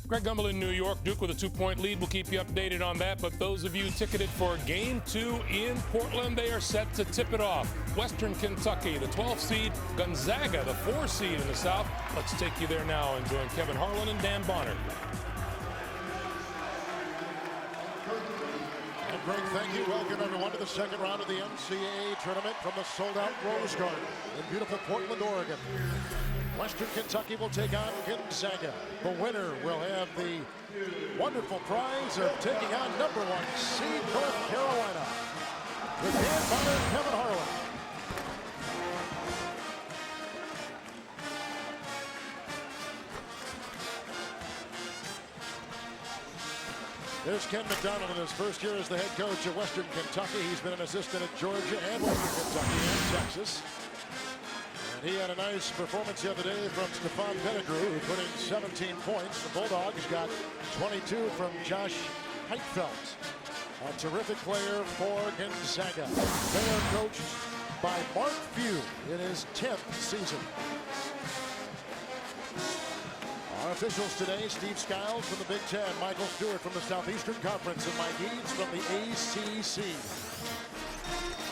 Greg Gumbel in New York. Duke with a 2-point lead. We'll keep you updated on that. But those of you ticketed for Game 2 in Portland, they are set to tip it off. Western Kentucky, the 12th seed. Gonzaga, the 4 seed in the South. Let's take you there now and join Kevin Harlan and Dan Bonner. Greg, thank you. Welcome everyone to the second round of the NCAA tournament from the sold-out Rose Garden in beautiful Portland, Oregon. Western Kentucky will take on Gonzaga. The winner will have the wonderful prize of taking on #1 seed North Carolina. With Dan Bonner and Kevin Harlan. There's Ken McDonald in his first year as the head coach at Western Kentucky. He's been an assistant at Georgia and Western Kentucky and Texas. And he had a nice performance the other day from Stephon Pettigrew, who put in 17 points. The Bulldogs got 22 from Josh Heitfeld, a terrific player for Gonzaga. They are coached by Mark Few in his 10th season. Our officials today: Steve Skiles from the Big Ten, Michael Stewart from the Southeastern Conference, and Mike Eads from the ACC.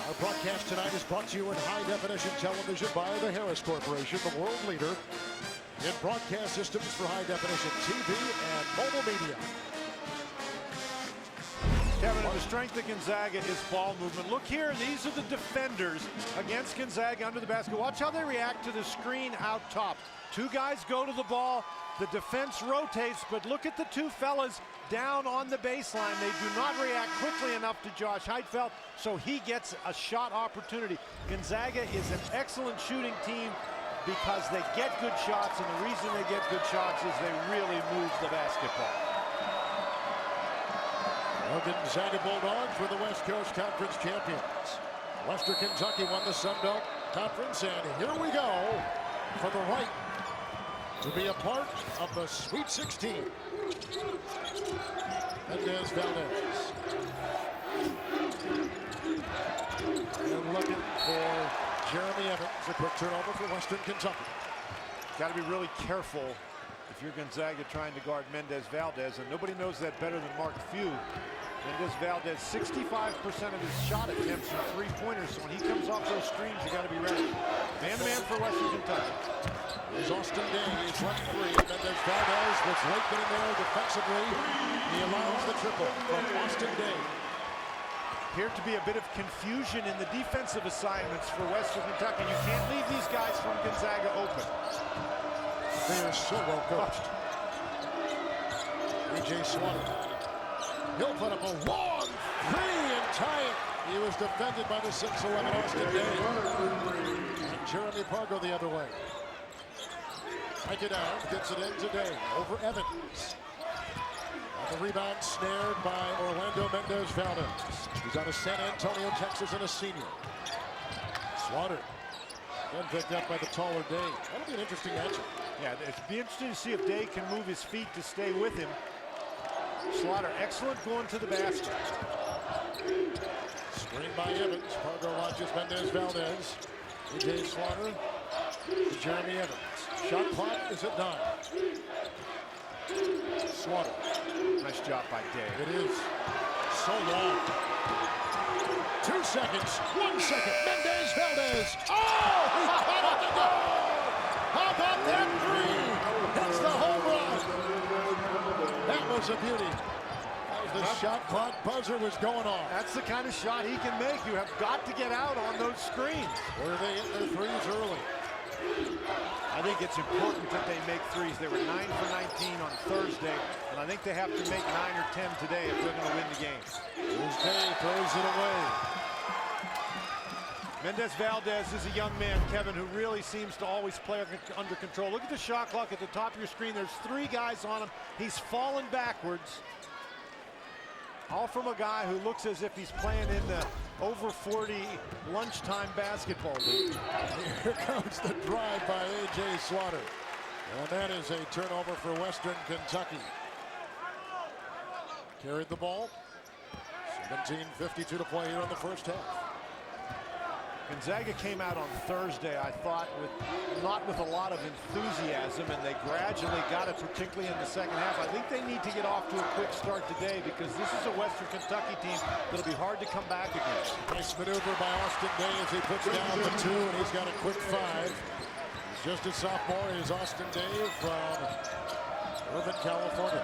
Our broadcast tonight is brought to you in high-definition television by the Harris Corporation, the world leader in broadcast systems for high-definition TV and mobile media. Kevin, the strength of Gonzaga is ball movement. Look here, these are the defenders against Gonzaga under the basket. Watch how they react to the screen out top. Two guys go to the ball. The defense rotates, but look at the two fellas down on the baseline. They do not react quickly enough to Josh Heitfeld, so he gets a shot opportunity. Gonzaga is an excellent shooting team because they get good shots, and the reason they get good shots is they really move the basketball. Well, Gonzaga Bulldogs were the West Coast Conference champions. Western Kentucky won the Sun Belt Conference, and here we go for the right to be a part of the Sweet 16. Mendez-Valdez. And looking for Jeremy Evans. A quick turnover for Western Kentucky. Got to be really careful if you're Gonzaga trying to guard Mendez-Valdez, and nobody knows that better than Mark Few. Mendez-Valdez, 65% of his shot attempts are three-pointers, so when he comes off those screens, you got to be ready. Man-to-man for Western Kentucky. Here's Austin Day. He's left three. Mendez-Valdez was late getting there defensively. He allows the triple from Austin Day. Appeared to be a bit of confusion in the defensive assignments for Western Kentucky. You can't leave these guys from Gonzaga open. They are so well coached. A.J. Swanner. He'll put up a long three and tie it. He was defended by the 6'11" Austin Day. And Jeremy Pargo the other way. Hike it down, gets it in today over Evans. On the rebound, snared by Orlando Mendez-Valdez. He's out of San Antonio, Texas, and a senior. Slaughter. Then picked up by the taller Day. That'll be an interesting matchup. Yeah, it'd be interesting to see if Day can move his feet to stay with him. Slaughter, excellent going to the basket. Screen by Evans. Pargo launches Mendez-Valdez. A.J. Slaughter to Jeremy Evans. Shot clock is at 9. Slaughter. Nice job by Day. It is so long. 2 seconds. 1 second. Mendez-Valdez. Oh, he cut it to go. How about that three? Hits the home run. That was a beauty. The shot clock buzzer was going off. That's the kind of shot he can make. You have got to get out on those screens. Where they hit their threes early. I think it's important that they make threes. They were 9 for 19 on Thursday, and I think they have to make 9 or 10 today if they're going to win the game. Here's Day, throws it away. Mendez-Valdez is a young man, Kevin, who really seems to always play under control. Look at the shot clock at the top of your screen. There's 3 guys on him. He's fallen backwards. All from a guy who looks as if he's playing in the over 40 lunchtime basketball league. Here comes the drive by A.J. Slaughter. And that is a turnover for Western Kentucky. Carried the ball. 17:52 to play here in the first half. Gonzaga came out on Thursday, I thought, not with a lot of enthusiasm, and they gradually got it, particularly in the second half. I think they need to get off to a quick start today because this is a Western Kentucky team that'll be hard to come back against. Nice maneuver by Austin Day as he puts down the 2, and he's got a quick 5. He's just a sophomore. Is Austin Day from Irvine, California.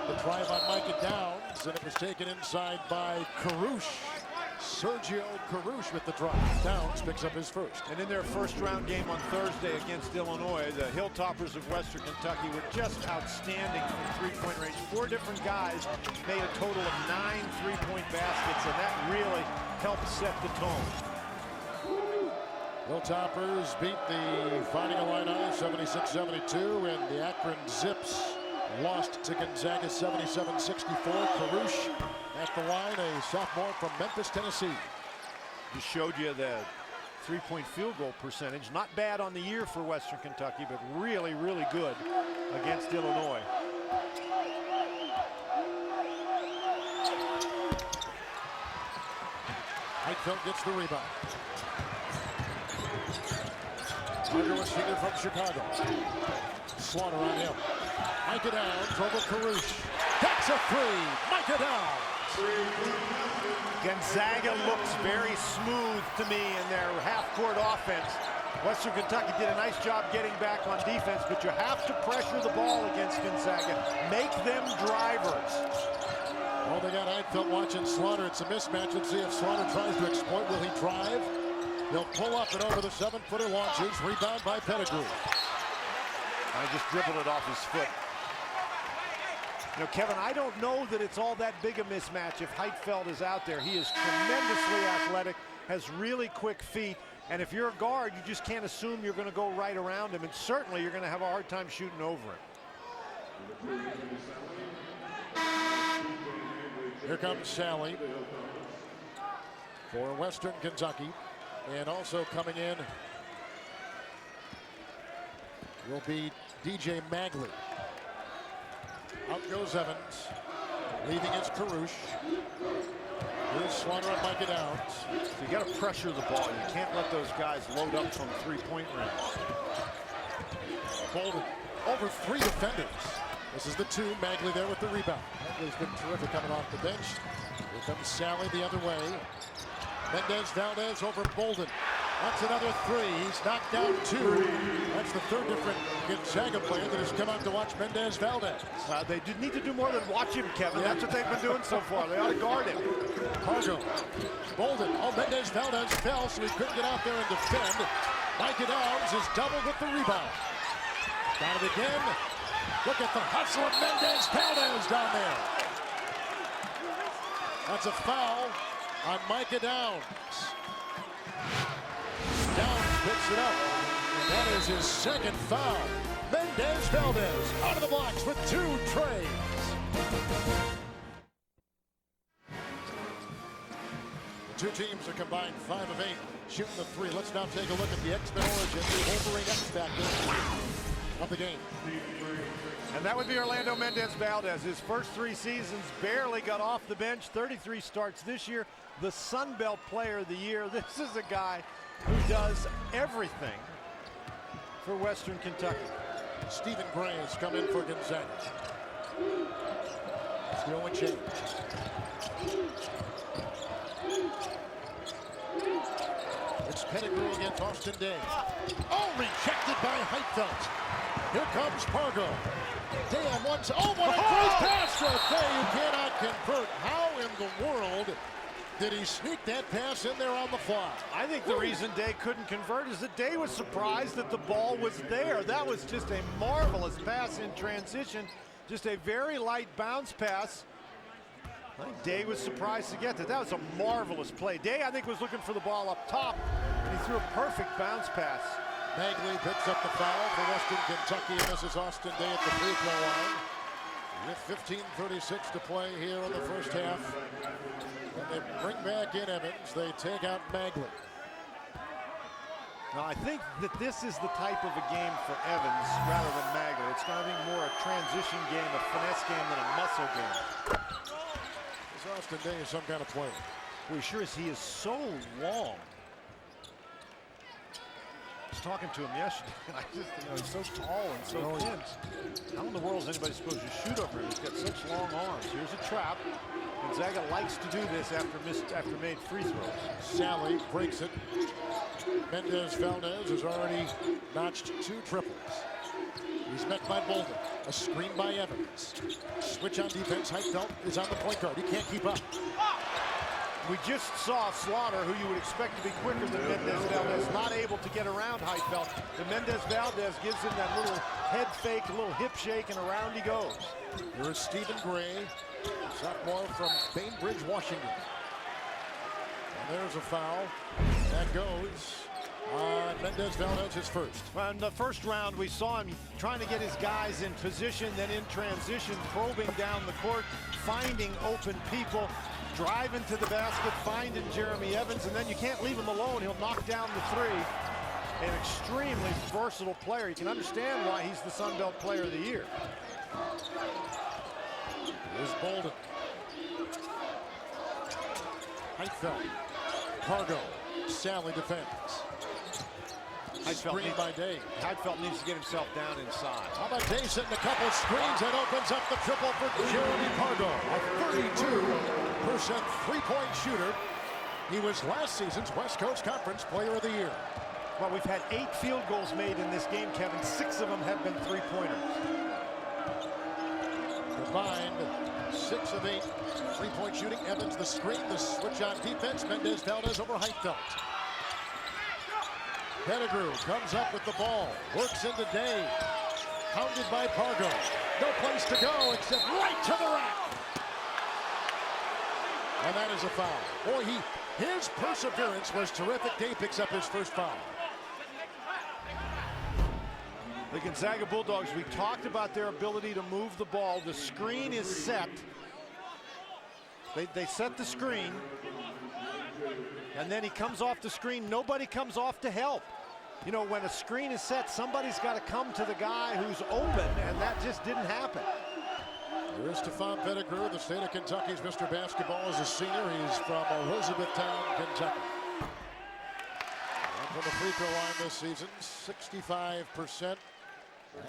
The drive on Micah Downs, and it was taken inside by Carouche. Sergio Carouche with the drop. Downs picks up his first. And in their first round game on Thursday against Illinois, the Hilltoppers of Western Kentucky were just outstanding from three-point range. 4 different guys made a total of 9 three-point baskets, and that really helped set the tone. Hilltoppers beat the Fighting Illini 76-72, and the Akron Zips lost to Gonzaga 77-64. Carouche at the line, a sophomore from Memphis, Tennessee. Just showed you the three-point field goal percentage. Not bad on the year for Western Kentucky, but really, really good against Illinois. Heitfeld gets the rebound. Margolis Hinger from Chicago. Slaughter on him. Micah Downs over Carouche. That's a 3. Micah Downs. Gonzaga looks very smooth to me in their half-court offense. Western Kentucky did a nice job getting back on defense, but you have to pressure the ball against Gonzaga. Make them drivers. Oh, they got Heitfeld watching Slaughter. It's a mismatch. Let's see if Slaughter tries to exploit. Will he drive? He'll pull up and over the 7-footer launches. Rebound by Pettigrew. I just dribbled it off his foot. You know, Kevin, I don't know that it's all that big a mismatch if Heitfeld is out there. He is tremendously athletic, has really quick feet, and if you're a guard, you just can't assume you're going to go right around him, and certainly you're going to have a hard time shooting over it. Here comes Sally for Western Kentucky, and also coming in will be DJ Magley. Out goes Evans. Leaving is Carouche. Here's Slaughter on Micah Downs. So you got to pressure the ball. You can't let those guys load up from three-point range. Bolden over 3 defenders. This is the 2. Magley there with the rebound. Magley's been terrific coming off the bench. Here comes Sally the other way. Mendez-Valdez over Bolden. That's another 3. He's knocked down 2. That's the 3rd different Gonzaga player that has come out to watch Mendez-Valdez. They need to do more than watch him, Kevin. Yeah. That's what they've been doing so far. They ought to guard him. Pargo. Bolden. Oh, Mendez-Valdez fell, so he couldn't get out there and defend. Micah Downs is doubled with the rebound. Got it again. Look at the hustle of Mendez-Valdez down there. That's a foul on Micah Downs. Downs picks it up. That is his 2nd foul. Mendez-Valdez out of the blocks with 2 trays. The 2 teams are combined 5 of 8 shooting the 3. Let's now take a look at the X-Men origin, the Wolverine X factor of the game. And that would be Orlando Mendez-Valdez. His first 3 seasons barely got off the bench. 33 starts this year. The Sun Belt Player of the Year. This is a guy who does everything for Western Kentucky. Stephen Gray has come in for Gonzaga. It's the only change. It's Pettigrew against Austin Day. Oh, rejected by Heitfeld. Here comes Pargo. Day on one side. Oh, what a great pass right there. You cannot convert. How in the world did he sneak that pass in there on the fly? I think the reason Day couldn't convert is that Day was surprised that the ball was there. That was just a marvelous pass in transition. Just a very light bounce pass. I think Day was surprised to get that. That was a marvelous play. Day, I think, was looking for the ball up top, and he threw a perfect bounce pass. Magley picks up the foul for Western Kentucky, and this is Austin Day at the free throw line. With 15:36 to play here in the first half. When they bring back in Evans, they take out Magley. Now, I think that this is the type of a game for Evans rather than Magley. It's going to be more a transition game, a finesse game than a muscle game. This Austin Day is some kind of player. Well, he sure is. He is so long. talking to him yesterday, and I just, he's so tall and so thin. How in the world is anybody supposed to shoot over him? He's got such long arms. Here's a trap. Gonzaga likes to do this after made free throws. Sally breaks it. Mendez-Valdez has already notched 2 triples. He's met by Bolden. A screen by Evans. Switch on defense. Heitfeld is on the point guard. He can't keep up. We just saw Slaughter, who you would expect to be quicker than Mendez-Valdez, not able to get around Heitfeld. The Mendez-Valdez gives him that little head fake, a little hip shake, and around he goes. Here is Stephen Gray, sophomore from Bainbridge, Washington. And there's a foul. That goes on Mendez-Valdez, his first. Well, in the first round, we saw him trying to get his guys in position, then in transition, probing down the court, finding open people, driving to the basket, finding Jeremy Evans, and then you can't leave him alone. He'll knock down the 3. An extremely versatile player. You can understand why he's the Sun Belt Player of the Year. Here's Bolden. Heitfeld. Pargo. Sally defends. Screen by Day. Heitfeld needs to get himself down inside. How about Day setting a couple screens that opens up the triple for Jeremy Pargo, a 32% three-point shooter. He was last season's West Coast Conference Player of the Year. Well, we've had 8 field goals made in this game, Kevin. 6 of them have been three-pointers. Combined 6 of 8 three-point shooting. Evans the screen, the switch on defense. Mendez-Valdez over Heitfeld. Pettigrew comes up with the ball, works into Day, hounded by Pargo. No place to go except right to the rack. And that is a foul. Boy, his perseverance was terrific. Day picks up his first foul. The Gonzaga Bulldogs, we talked about their ability to move the ball. The screen is set. They set the screen. And then he comes off the screen. Nobody comes off to help. You know, when a screen is set, somebody's got to come to the guy who's open, and that just didn't happen. There is Stephon Pettigrew, the state of Kentucky's Mr. Basketball as a senior. He's from Elizabethtown, Kentucky. And from the free throw line this season, 65%.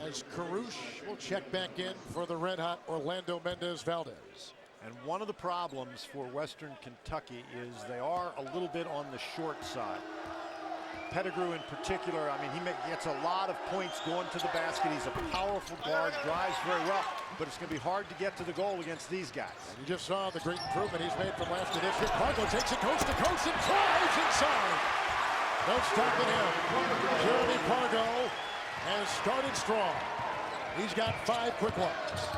As Carouche will check back in for the red-hot Orlando Mendez-Valdez. And one of the problems for Western Kentucky is they are a little bit on the short side. Pettigrew in particular, I mean, he gets a lot of points going to the basket. He's a powerful guard, drives very well, but it's going to be hard to get to the goal against these guys. And you just saw the great improvement he's made from last edition. Pargo takes it coast to coast and drives inside. No stopping him. Jeremy Pargo has started strong. He's got 5 quick ones.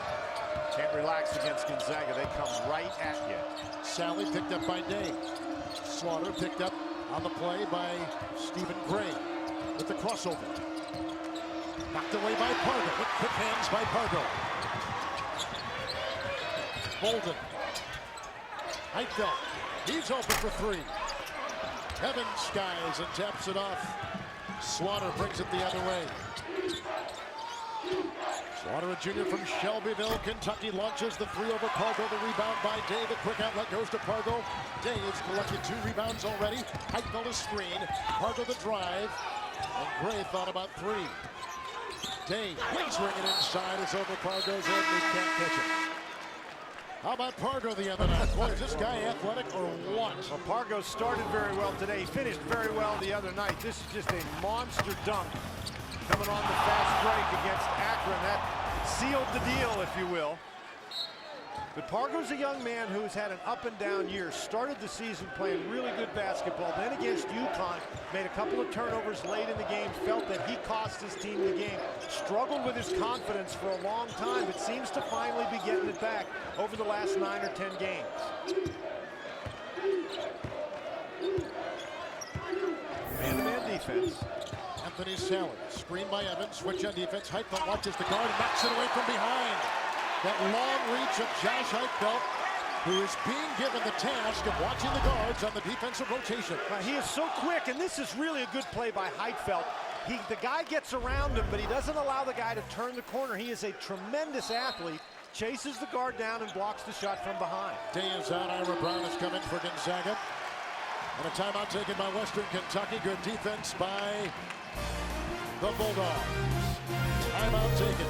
Can't relax against Gonzaga. They come right at you. Sally picked up by Day. Slaughter picked up on the play by Stephen Gray with the crossover. Knocked away by Pargo. Quick hands by Pargo. Bolden. Heitfeld. He's open for 3. Evans skies and taps it off. Slaughter brings it the other way. Slaughter, a junior from Shelbyville, Kentucky, launches the 3 over Pargo. The rebound by Day. The quick outlet goes to Pargo. Day has collected 2 rebounds already. Heitfeld a screen. Pargo the drive. And Gray thought about 3. Day lasering it inside. It's over Pargo's head. He can't catch it. How about Pargo the other night? Boy, is this guy athletic or what? Well, Pargo started very well today. He finished very well the other night. This is just a monster dunk coming on the fast break against Akron. That sealed the deal, if you will. But Pargo's a young man who's had an up and down year. Started the season playing really good basketball. Then against UConn, made a couple of turnovers late in the game. Felt that he cost his team the game. Struggled with his confidence for a long time, but seems to finally be getting it back over the last 9 or 10 games. Man-to-man defense. Anthony Sally, screen by Evans, switch on defense. Heitfeld watches the guard and knocks it away from behind. That long reach of Josh Heitfeld, who is being given the task of watching the guards on the defensive rotation. He is so quick, and this is really a good play by Heitfeld. The guy gets around him, but he doesn't allow the guy to turn the corner. He is a tremendous athlete, chases the guard down and blocks the shot from behind. Day is out. Ira Brown has come in for Gonzaga. And a timeout taken by Western Kentucky. Good defense by the Bulldogs. Timeout taken.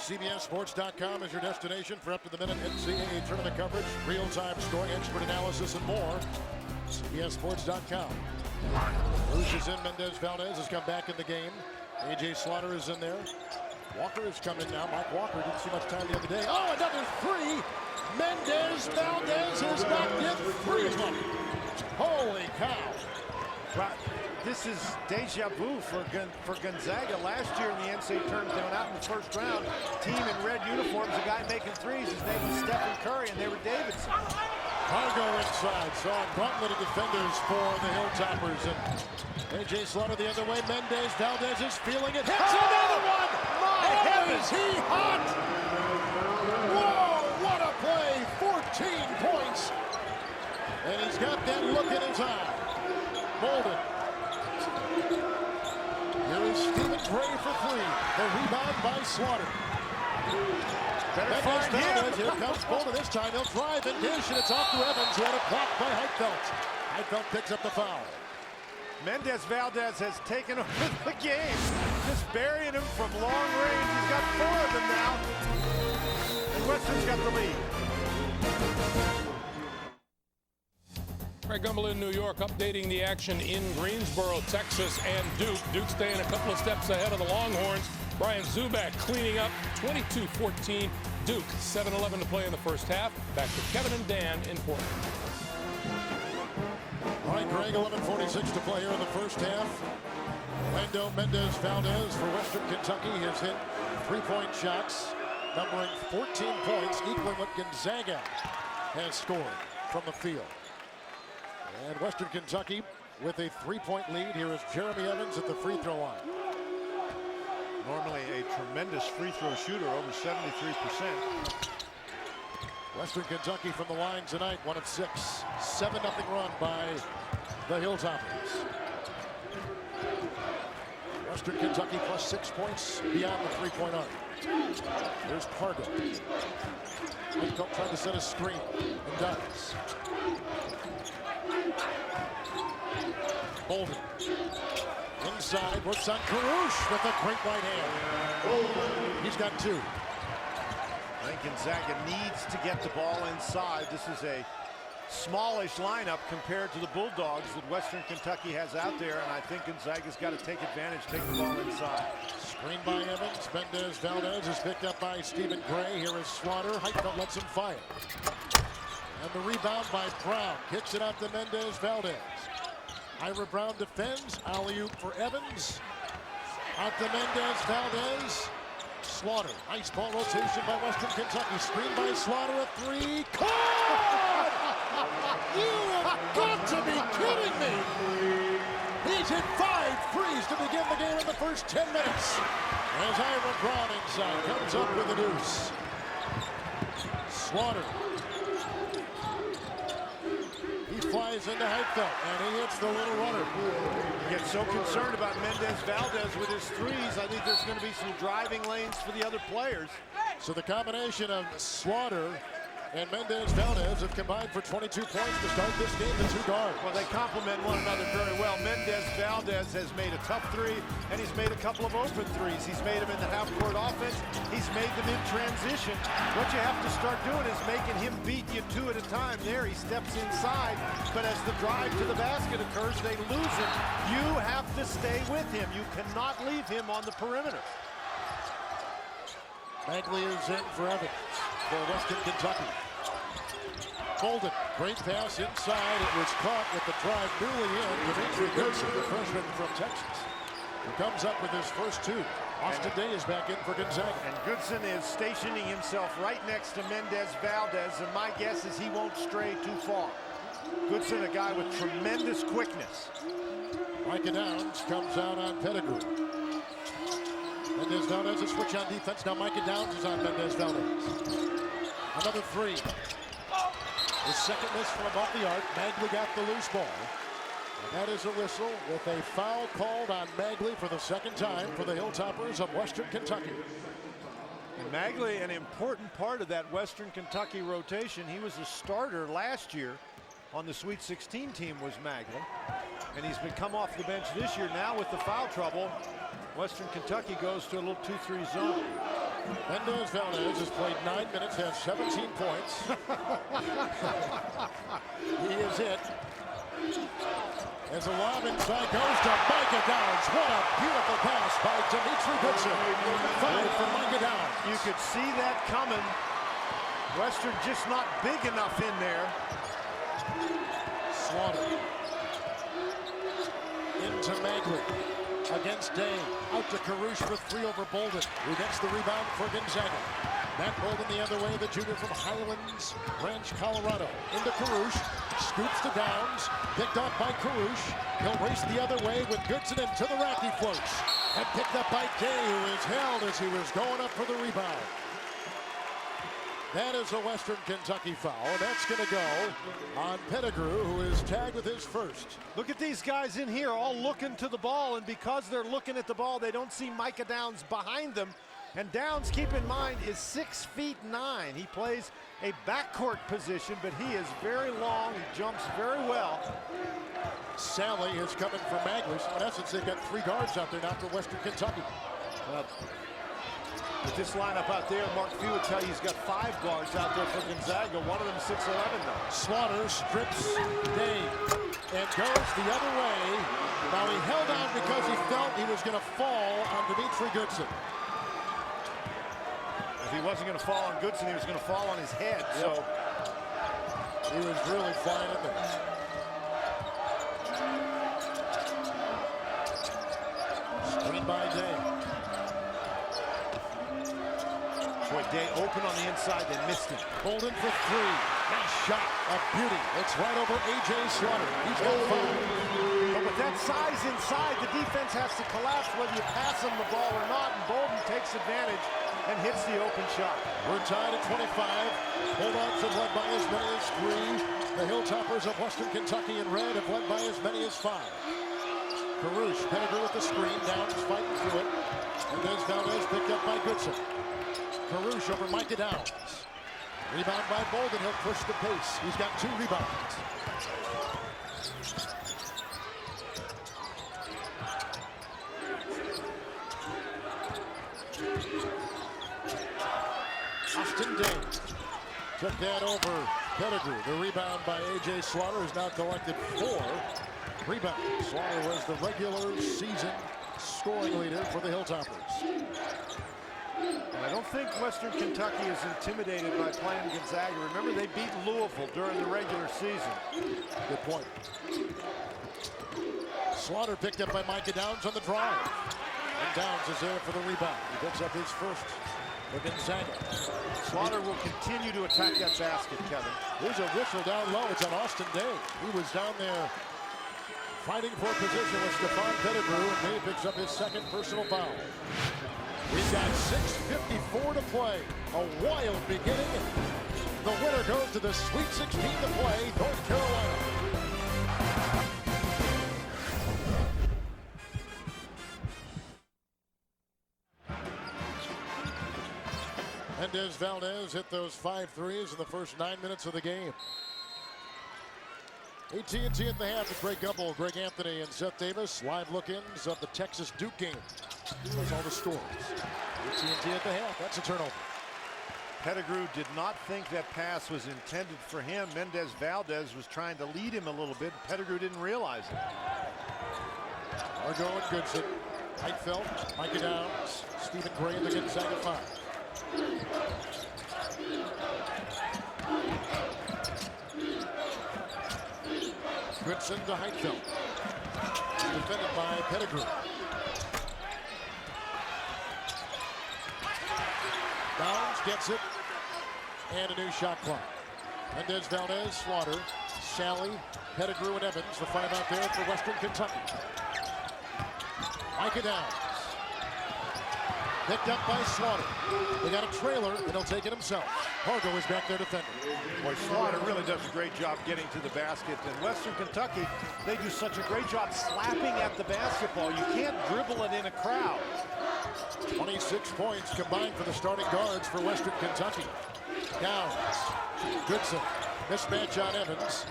CBSSports.com is your destination for up-to-the-minute NCAA tournament coverage, real-time scoring, expert analysis, and more. CBSSports.com. Bruce is in. Mendez-Valdez has come back in the game. A.J. Slaughter is in there. Walker is coming now. Mike Walker didn't see much time the other day. Oh, another three. Mendez-Valdez has knocked in three of them. Holy cow. Right. This is deja vu for Gonzaga. Last year in the NCAA tournament, they went out in the first round. Team in red uniforms, a guy making threes. His name was Stephen Curry, and they were Davidson. Cargo inside, saw a gauntlet of defenders for the Hilltoppers. And A.J. Slaughter the other way. Mendez-Valdez is feeling it. Hits another one! My heavens! Is he hot? Whoa, what a play! 14 points. And he's got that look in his eye. Bolden. Here is Stephen Gray for three. The rebound by Slaughter. Better find him. Here comes Bolden this time. He'll drive and dish, and it's off to Evans. Who had it blocked by Heitfeld. Heitfeld picks up the foul. Mendez-Valdez has taken over the game. Just burying him from long range. He's got four of them now. And Western's got the lead. Craig Gumbel in New York updating the action in Greensboro, Texas, and Duke. Duke staying a couple of steps ahead of the Longhorns. Brian Zuback cleaning up 22-14. Duke 7-11 to play in the first half. Back to Kevin and Dan in Portland. All right, Greg, 11:46 to play here in the first half. Orlando Mendez-Valdez for Western Kentucky has hit three-point shots, numbering 14 points, equaling what Gonzaga has scored from the field. And Western Kentucky with a three-point lead. Here is Jeremy Evans at the free throw line. Normally a tremendous free throw shooter, over 73%. Western Kentucky from the line tonight, 1 of 6. 7-0 run by the Hilltoppers. Western Kentucky plus 6 points beyond the three-point arc. There's Pargo. Heitfeld tried to set a screen and does. Bolden. Inside, works on Karush with a great right hand. He's got two. I think Gonzaga needs to get the ball inside. This is a smallish lineup compared to the Bulldogs that Western Kentucky has out there, and I think Gonzaga's got to take advantage, take the ball inside. Screen by Evans. Mendez-Valdez is picked up by Stephen Gray. Here is Slaughter. Heitfeld lets him fire. And the rebound by Brown. Kicks it out to Mendez-Valdez. Ira Brown defends. Alley-oop for Evans. Out to Mendez-Valdez. Slaughter. Nice ball rotation by Western Kentucky. Screen by Slaughter. A three. Caught! You have got to be kidding me! He's hit 5 threes to begin the game in the first 10 minutes. As Ira Brown inside comes up with a deuce. Slaughter. He flies into Heitfeld, and he hits the little runner. He gets so concerned about Mendez-Valdez with his threes. I think there's going to be some driving lanes for the other players. So the combination of Slaughter and Mendez-Valdez have combined for 22 points to start this game, the two guards. Well, they complement one another very well. Mendez-Valdez has made a tough three, and he's made a couple of open threes. He's made them in the half-court offense. He's made them in transition. What you have to start doing is making him beat you two at a time. There, he steps inside, but as the drive to the basket occurs, they lose him. You have to stay with him. You cannot leave him on the perimeter. Bagley is in for Evans for Western Kentucky. Bolden, great pass inside. It was caught with the drive newly in. Dimitri Goodson, the freshman from Texas, who comes up with his first two. Austin Day is back in for Gonzaga. And Goodson is stationing himself right next to Mendez-Valdez, and my guess is he won't stray too far. Goodson, a guy with tremendous quickness. Micah Downs comes out on Pettigrew. Mendez-Valdez a switch on defense. Now Micah Downs is on Mendez-Valdez. Another three. His second miss from above the arc. Bagley got the loose ball. And that is a whistle with a foul called on Bagley for the second time for the Hilltoppers of Western Kentucky. And Magley, an important part of that Western Kentucky rotation. He was a starter last year on the Sweet 16 team, was Magley. And he's been come off the bench this year. Now with the foul trouble, Western Kentucky goes to a little 2-3 zone. Mendez-Valdez has played 9 minutes, has 17 points. He is it. As a lob inside goes to Micah Downs. What a beautiful pass by Dimitri Goodson. 5 for Micah Downs. You could see that coming. Western just not big enough in there. Slaughter. Into Magley. Against Day. Out to Carouche for 3 over Bolden. Who gets the rebound for Gonzaga. Matt Bolden the other way, the junior from Highlands Ranch, Colorado. Into Carouche. Scoops to Downs. Picked up by Carouche. He'll race the other way with Goodson into the rack. He floats. And picked up by Day, who is held as he was going up for the rebound. That is a Western Kentucky foul. That's going to go on Pettigrew, who is tagged with his first. Look at these guys in here all looking to the ball, and because they're looking at the ball, they don't see Micah Downs behind them. And Downs, keep in mind, is 6'9". He plays a backcourt position, but he is very long. He jumps very well. Sally is coming from Magley. So in essence, they've got 3 guards out there now for Western Kentucky. With this lineup out there, Mark Few would tell you he's got 5 guards out there for Gonzaga. One of them 6'11" though. Slaughter strips Day and goes the other way. Now he held on because he felt he was going to fall on Dimitri Goodson. If he wasn't going to fall on Goodson, he was going to fall on his head. Yep. So he was really flying in there. Screen by Day. boy, Day open on the inside, they missed him. Bolden for 3. Nice shot, a beauty. It's right over A.J. Slaughter. He's got 5. But with that size inside, the defense has to collapse whether you pass him the ball or not, and Bolden takes advantage and hits the open shot. We're tied at 25. Bulldogs have led by as many as 3. The Hilltoppers of Western Kentucky in red have led by as many as 5. Carouche, Pettigrew with the screen, Downs fighting through it. Mendez-Valdez picked up by Goodson. Carouche over Micah Downs. Rebound by Bolden, he'll push the pace. He's got 2 rebounds. Austin Day took that over Pettigrew. The rebound by A.J. Slaughter has now collected 4 rebounds. Slaughter was the regular season scoring leader for the Hilltoppers. And I don't think Western Kentucky is intimidated by playing Gonzaga. Remember, they beat Louisville during the regular season. Good point. Slaughter picked up by Micah Downs on the drive. And Downs is there for the rebound. He picks up his first for Gonzaga. Slaughter will continue to attack that basket, Kevin. There's a whistle down low. It's on Austin Day. He was down there fighting for position with Stephon Pettigrew, and Day picks up his second personal foul. We've got 6:54 to play. A wild beginning. The winner goes to the Sweet 16 to play, North Carolina. Mendez-Valdez hit those 5 threes in the first 9 minutes of the game. AT&T at the half with Greg Gumbel, Greg Anthony, and Seth Davis. Live look-ins of the Texas-Duke game. That's all the scores. AT&T at the half. That's a turnover. Pettigrew did not think that pass was intended for him. Mendez-Valdez was trying to lead him a little bit. Pettigrew didn't realize it. Argo and Goodson. Heitfeld, Micah Downs, Stephen Gray in the Gonzaga 5. Goodson to Heitfeld. Defended by Pettigrew. Downs gets it. And a new shot clock. Mendez-Valdez, Slaughter, Sally, Pettigrew, and Evans. The 5 out there for Western Kentucky. Micah Downs. Picked up by Slaughter. They got a trailer, and he'll take it himself. Argo is back there defending. Boy, Slaughter really does a great job getting to the basket. And Western Kentucky, they do such a great job slapping at the basketball. You can't dribble it in a crowd. 26 points combined for the starting guards for Western Kentucky. Downs, Goodson, mismatch on Evans.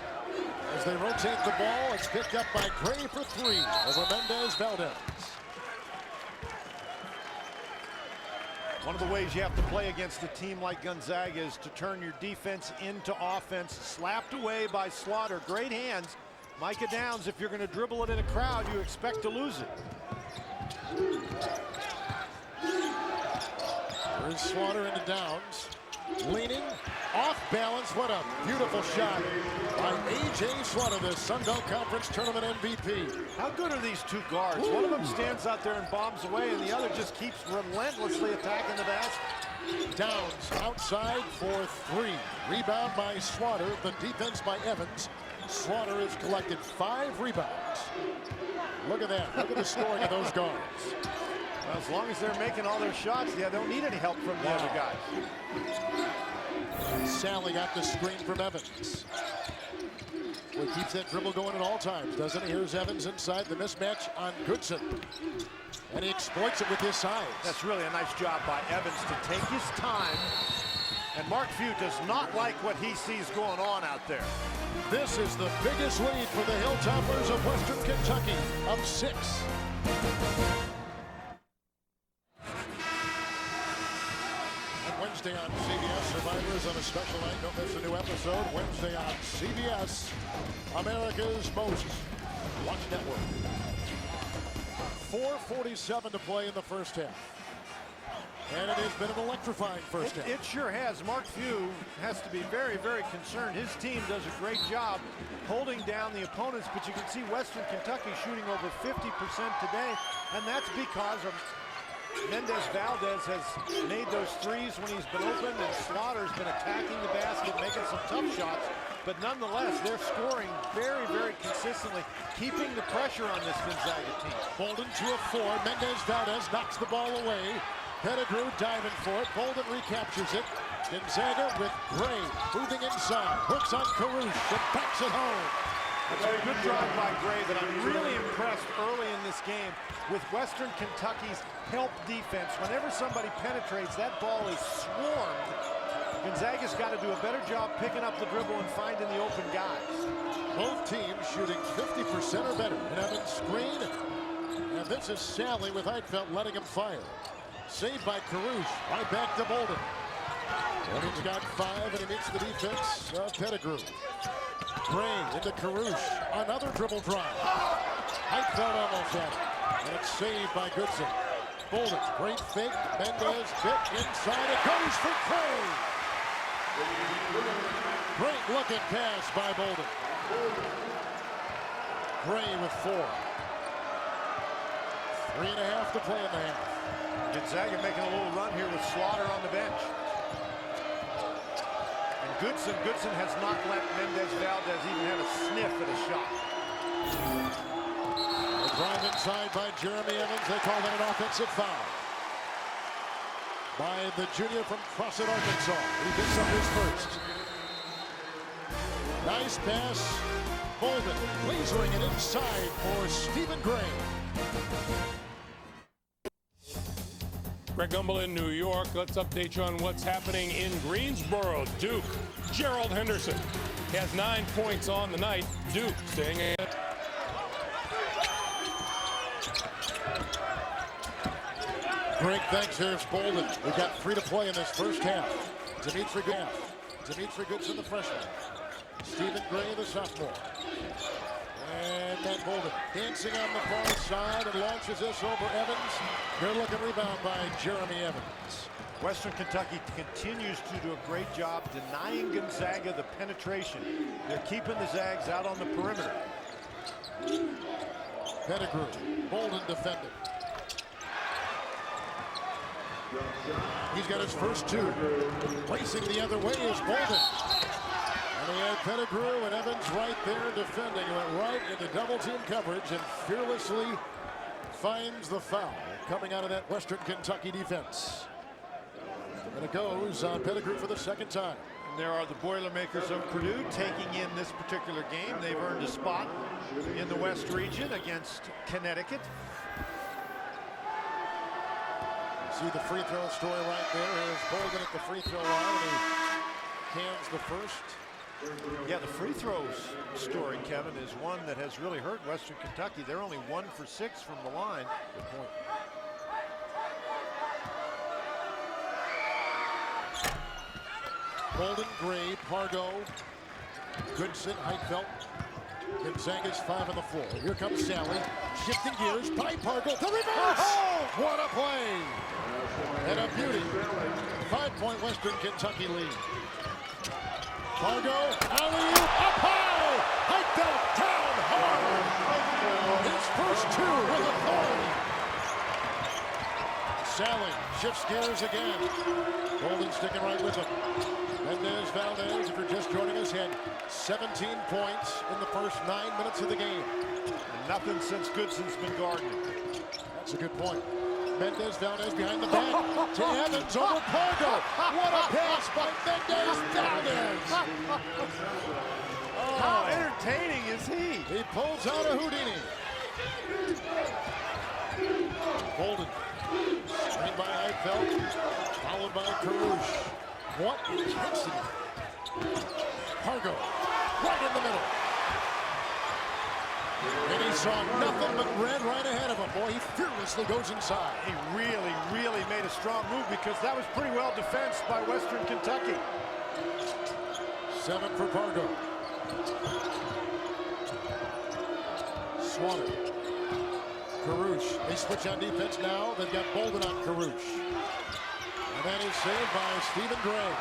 As they rotate the ball, it's picked up by Gray for three over Mendez-Valdez. One of the ways you have to play against a team like Gonzaga is to turn your defense into offense. Slapped away by Slaughter. Great hands. Micah Downs, if you're going to dribble it in a crowd, you expect to lose it. There's Slaughter into Downs. Leaning, off balance. What a beautiful shot by A.J. Slaughter, the Sun Belt Conference Tournament MVP. How good are these two guards? One of them stands out there and bombs away, and the other just keeps relentlessly attacking the basket. Downs outside for three. Rebound by Slaughter. The defense by Evans. Slaughter has collected 5 rebounds. Look at that. Look at the scoring of those guards. Well, as long as they're making all their shots, they don't need any help from the other guys. Sally got the screen from Evans. Well, he keeps that dribble going at all times, doesn't he? Here's Evans inside the mismatch on Goodson. And he exploits it with his size. That's really a nice job by Evans to take his time. And Mark Few does not like what he sees going on out there. This is the biggest lead for the Hilltoppers of Western Kentucky of 6. Wednesday on CBS, Survivors on a special night. Don't miss a new episode. Wednesday on CBS, America's most watched network. 4:47 to play in the first half. And it has been an electrifying first half. It sure has. Mark Few has to be very, very concerned. His team does a great job holding down the opponents, but you can see Western Kentucky shooting over 50% today, and that's because of Mendez-Valdez has made those threes when he's been open, and Slaughter's been attacking the basket, making some tough shots. But nonetheless, they're scoring very, very consistently, keeping the pressure on this Gonzaga team. Bolden to a 4. Mendez-Valdez knocks the ball away. Pettigrew diving for it. Bolden recaptures it. Gonzaga with Gray moving inside. Hooks on Caruth and backs it home. It's a good drive by Gray, but I'm really impressed early in this game with Western Kentucky's help defense. Whenever somebody penetrates, that ball is swarmed. Gonzaga's got to do a better job picking up the dribble and finding the open guys. Both teams shooting 50% or better. And Evans screen. And this is Sally with Heidfeld letting him fire. Saved by Caruth. Right back to Bolden. And he's got 5, and he meets the defense of Pettigrew. Gray into Caruth. Another dribble drive. Heidfeld almost had it. And it's saved by Goodson. Bolden, great fake. Mendez bit inside. It goes for Gray. Great looking pass by Bolden. Gray with 4. 3.5 to play in the half. Gonzaga making a little run here with Slaughter on the bench. And Goodson has not let Mendez-Valdez even have a sniff at a shot. A drive inside by Jeremy Evans. They call that an offensive foul. By the junior from Crossett, Arkansas. He picks up his first. Nice pass. Bolden lasering it inside for Stephen Gray. Greg Gumbel in New York. Let's update you on what's happening in Greensboro. Duke, Gerald Henderson has 9 points on the night. Duke staying ahead. Greg, thanks. Here's Bolden. We've got 3 to play in this first half. Dimitri Goodson, the freshman. Stephen Gray, the sophomore. And Matt Bolden dancing on the far side and launches this over Evans. Good looking rebound by Jeremy Evans. Western Kentucky continues to do a great job denying Gonzaga the penetration. They're keeping the Zags out on the perimeter. Pettigrew, Bolden defended. He's got his first 2. Placing the other way is Bolden. And he had Pettigrew and Evans right there defending. He went right into double team coverage and fearlessly finds the foul coming out of that Western Kentucky defense. And it goes on Pettigrew for the second time. And there are the Boilermakers of Purdue taking in this particular game. They've earned a spot in the West region against Connecticut. See the free throw story right there. Here's Bolden at the free throw line, and he cans the first. Yeah, the free throws story, Kevin, is one that has really hurt Western Kentucky. They're only 1 for 6 from the line. Good point. Bolden, Gray, Pargo, Goodson, Heitfeld. Gonzaga's 5 on the floor. Here comes Sally. Shifting gears by Pargo. The reverse! Oh, what a play! And a beauty. 5-point Western Kentucky lead. Pargo, alley-oop, up high! Heitfeld down hard! His first 2 with authority. Sally shifts gears again. Bolden sticking right with him. Mendez-Valdez, if you're just joining us, had 17 points in the first 9 minutes of the game. And nothing since Goodson's been guarding. That's a good point. Mendez-Valdez behind the back to Evans over Pargo. What a pass by Mendez-Valdez! How entertaining is he? He pulls out a Houdini. Bolden, screen by Heitfeld, followed by Carouche. What intensity. Pargo, right in the middle. And he saw nothing but red right ahead of him. Boy, he fearlessly goes inside. He really made a strong move because that was pretty well defensed by Western Kentucky. 7 for Pargo. Swanner. Carouche. They switch on defense now. They've got Bolden on Carouche. And that is saved by Stephen Gray.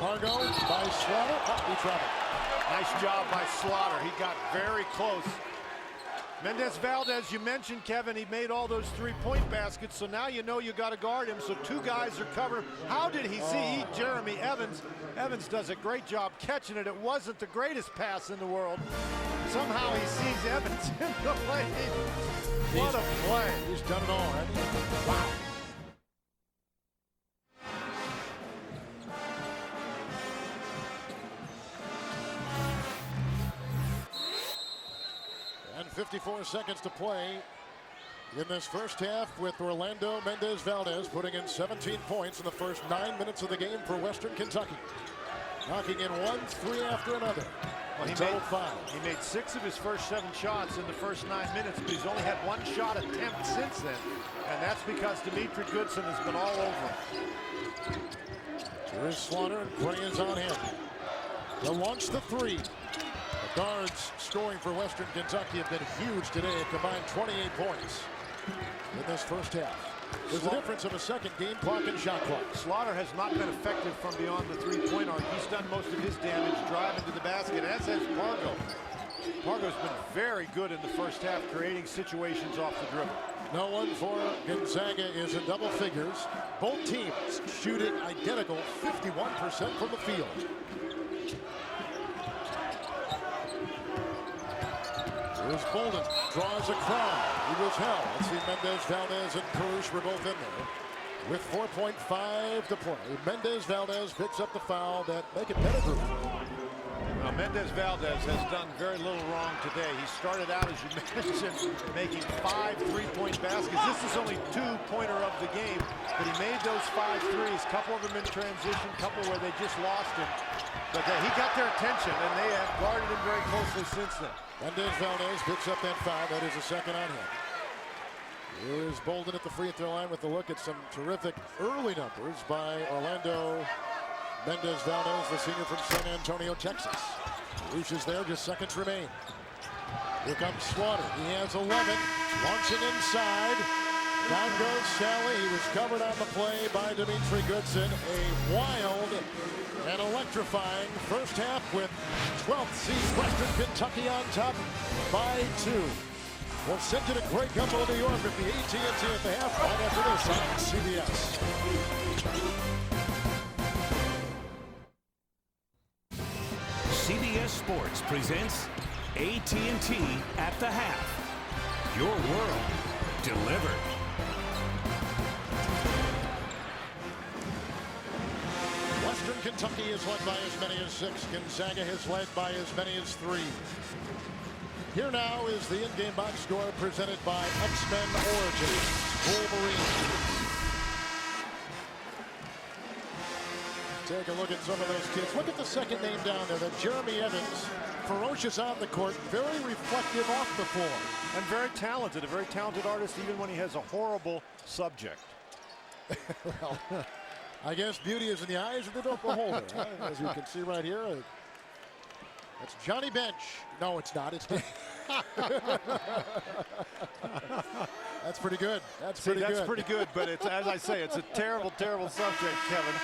Pargo by Slaughter. Oh, he traveled. Nice job by Slaughter. He got very close. Mendez-Valdez, you mentioned, Kevin, he made all those three-point baskets, so now you know you got to guard him, so 2 guys are covered. How did he see Jeremy Evans? Evans does a great job catching it. It wasn't the greatest pass in the world. Somehow he sees Evans in the lane. What a play. He's done it all, hasn't he? Wow. And 54 seconds to play in this first half, with Orlando Mendez-Valdez putting in 17 points in the first 9 minutes of the game for Western Kentucky. Knocking in 1 3 after another. Well, he made 6 of his first 7 shots in the first 9 minutes, but he's only had 1 shot attempt since then. And that's because Dimitri Goodson has been all over him. Here's Slaughter, and Gray is on him. He'll launch the 3. The guards scoring for Western Kentucky have been huge today. A combined 28 points in this first half. There's a difference of a second, game clock and shot clock. Slaughter has not been effective from beyond the three-point arc. He's done most of his damage driving to the basket, as has Pargo. Pargo's been very good in the first half, creating situations off the dribble. No one for Gonzaga is in double figures. Both teams shooting identical, 51% from the field. Here's Bolden, draws a crowd. He was held. Let's see, Mendez-Valdez and Carouche were both in there. With 4.5 to play, Mendez-Valdez picks up the foul that make it Pettigrew. Now, Mendez-Valdez has done very little wrong today. He started out, as you mentioned, making 5 3-point baskets. This is only 2-pointer of the game, but he made those 5 threes. Couple of them in transition, couple where they just lost him. But he got their attention, and they have guarded him very closely since then. Mendez-Valdez picks up that foul. That is a second on him. Here is Bolden at the free throw line with a look at some terrific early numbers by Orlando Mendez-Valdez, the senior from San Antonio, Texas. Carouche is there, just seconds remain. Here comes Slaughter. He has 11, launching inside. Down goes Sally. He was covered on the play by Dimitri Goodson. A wild and electrifying first half with 12th seed Western Kentucky on top by 2. We'll send you to Greg Gumbel of New York with the AT&T at the half right after this on CBS. CBS Sports presents AT&T at the half. Your world delivered. Western Kentucky is led by as many as 6. Gonzaga has led by as many as 3. Here now is the in-game box score presented by X-Men Origins Wolverine. Take a look at some of those kids. Look at the second name down there, that Jeremy Evans. Ferocious on the court, very reflective off the floor. And very talented, a very talented artist even when he has a horrible subject. Well, I guess beauty is in the eyes of the beholder. As you can see right here, that's Johnny Bench. No, it's not. It's that's pretty good. That's pretty good. But it's, as I say, it's a terrible, terrible subject, Kevin.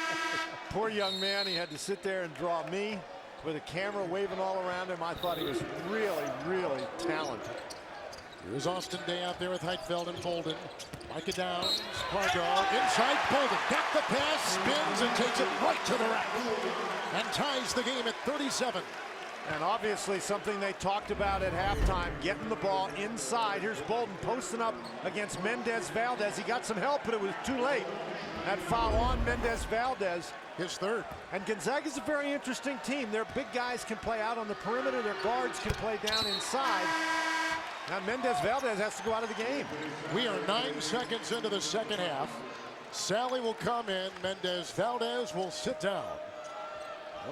Poor young man. He had to sit there and draw me with a camera waving all around him. I thought he was really, really talented. Here's Austin Day out there with Heitfeld and Bolden. Micah Downs, Pargo, inside Bolden. Got the pass, spins, and takes it right to the rack. And ties the game at 37. And obviously something they talked about at halftime, getting the ball inside. Here's Bolden posting up against Mendez-Valdez. He got some help, but it was too late. That foul on Mendez-Valdez. His third. And Gonzaga's a very interesting team. Their big guys can play out on the perimeter. Their guards can play down inside. Now Mendez-Valdez has to go out of the game. We are 9 seconds into the second half. Sally will come in. Mendez-Valdez will sit down.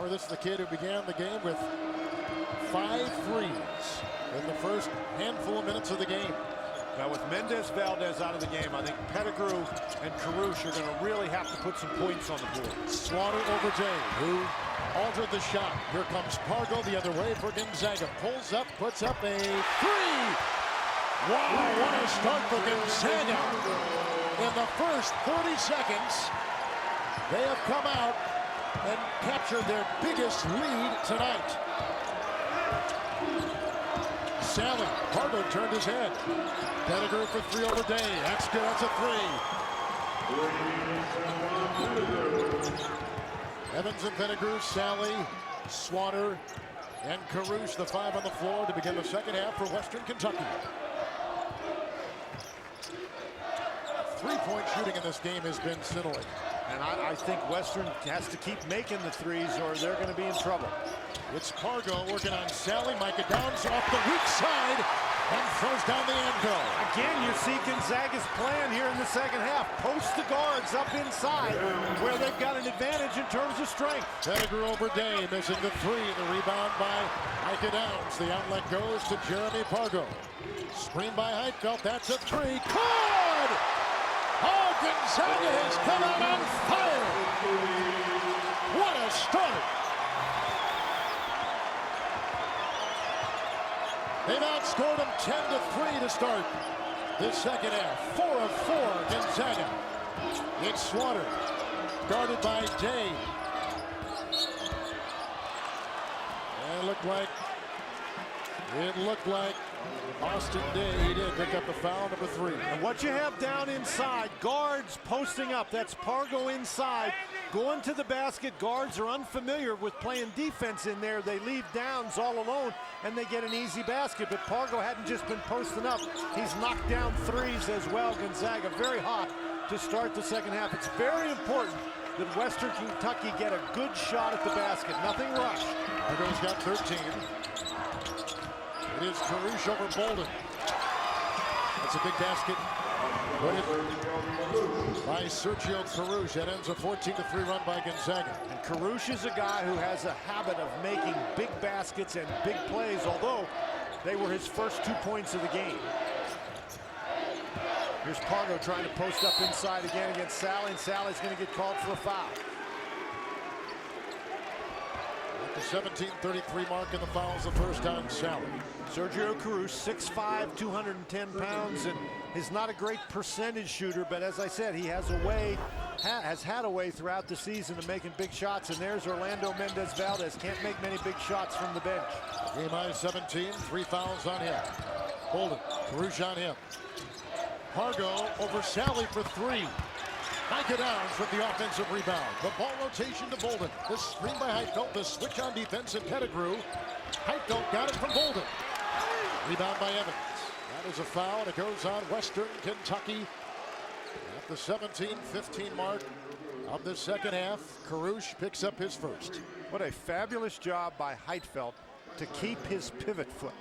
Or this is the kid who began the game with 5 threes in the first handful of minutes of the game. Now with Mendez-Valdez out of the game, I think Pettigrew and Carouche are going to really have to put some points on the board. Slaughter over Day, who altered the shot. Here comes Pargo the other way for Gonzaga. Pulls up, puts up a three. Wow, what a start for Gonzaga. In the first 30 seconds, they have come out and captured their biggest lead tonight. Sally, Pargo turned his head. Pettigrew for three over Day. That's good, that's a three. Evans and Pettigrew, Sally, Slaughter, and Carouche, the 5 on the floor to begin the second half for Western Kentucky. Three-point shooting in this game has been scintillating. And I think Western has to keep making the threes or they're going to be in trouble. It's Pargo working on Sally. Micah Downs off the weak side and throws down the anvil. Again, you see Gonzaga's plan here in the second half. Post the guards up inside where they've got an advantage in terms of strength. Pettigrew over Day, missing the three. The rebound by Micah Downs. The outlet goes to Jeremy Pargo. Screen by Heitfeld. That's a three. Good! Oh, Gonzaga has come out on fire! What a start! They've outscored them 10-3 to start this second half. 4 of 4, Gonzaga. It's Slaughter, guarded by Day. And it looked like Austin Day, he did pick up the foul, number 3. And what you have down inside, guards posting up. That's Pargo inside, going to the basket. Guards are unfamiliar with playing defense in there. They leave Downs all alone, and they get an easy basket. But Pargo hadn't just been posting up. He's knocked down threes as well. Gonzaga very hot to start the second half. It's very important that Western Kentucky get a good shot at the basket. Nothing rushed. Pargo's got 13. It is Carouche over Bolden. That's a big basket. Put it by Sergio Carouche. That ends a 14-3 run by Gonzaga. And Carouche is a guy who has a habit of making big baskets and big plays, although they were his first 2 points of the game. Here's Pargo trying to post up inside again against Sally, and Sally's going to get called for a foul. At the 17:33 mark, and the foul's the first on Sally. Sergio Carouche, 6'5", 210 pounds, and is not a great percentage shooter, but as I said, he has a way, has had a way throughout the season of making big shots, and there's Orlando Mendez-Valdez. Can't make many big shots from the bench. Game high 17, 3 fouls on him. Bolden, Carouche on him. Pargo over Sally for 3. Micah Downs with the offensive rebound. The ball rotation to Bolden. The screen by Heitfeld. The switch on defense and Pettigrew. Heitfeld got it from Bolden. Rebound by Evans. That is a foul, and it goes on Western Kentucky. At the 17-15 mark of the second half, Carouche picks up his first. What a fabulous job by Heitfeld to keep his pivot foot.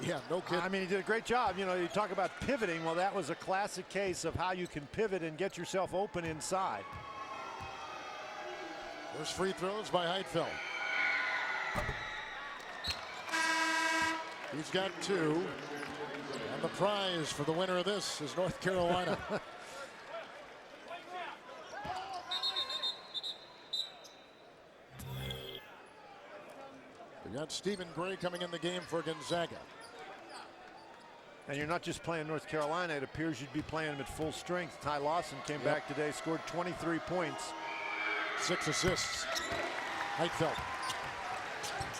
Yeah, no kidding. I mean, he did a great job. You know, you talk about pivoting. Well, that was a classic case of how you can pivot and get yourself open inside. First free throws by Heitfeld. He's got 2. And the prize for the winner of this is North Carolina. We got Stephen Gray coming in the game for Gonzaga. And you're not just playing North Carolina. It appears you'd be playing them at full strength. Ty Lawson came back today, scored 23 points. 6 assists. Heitfeld.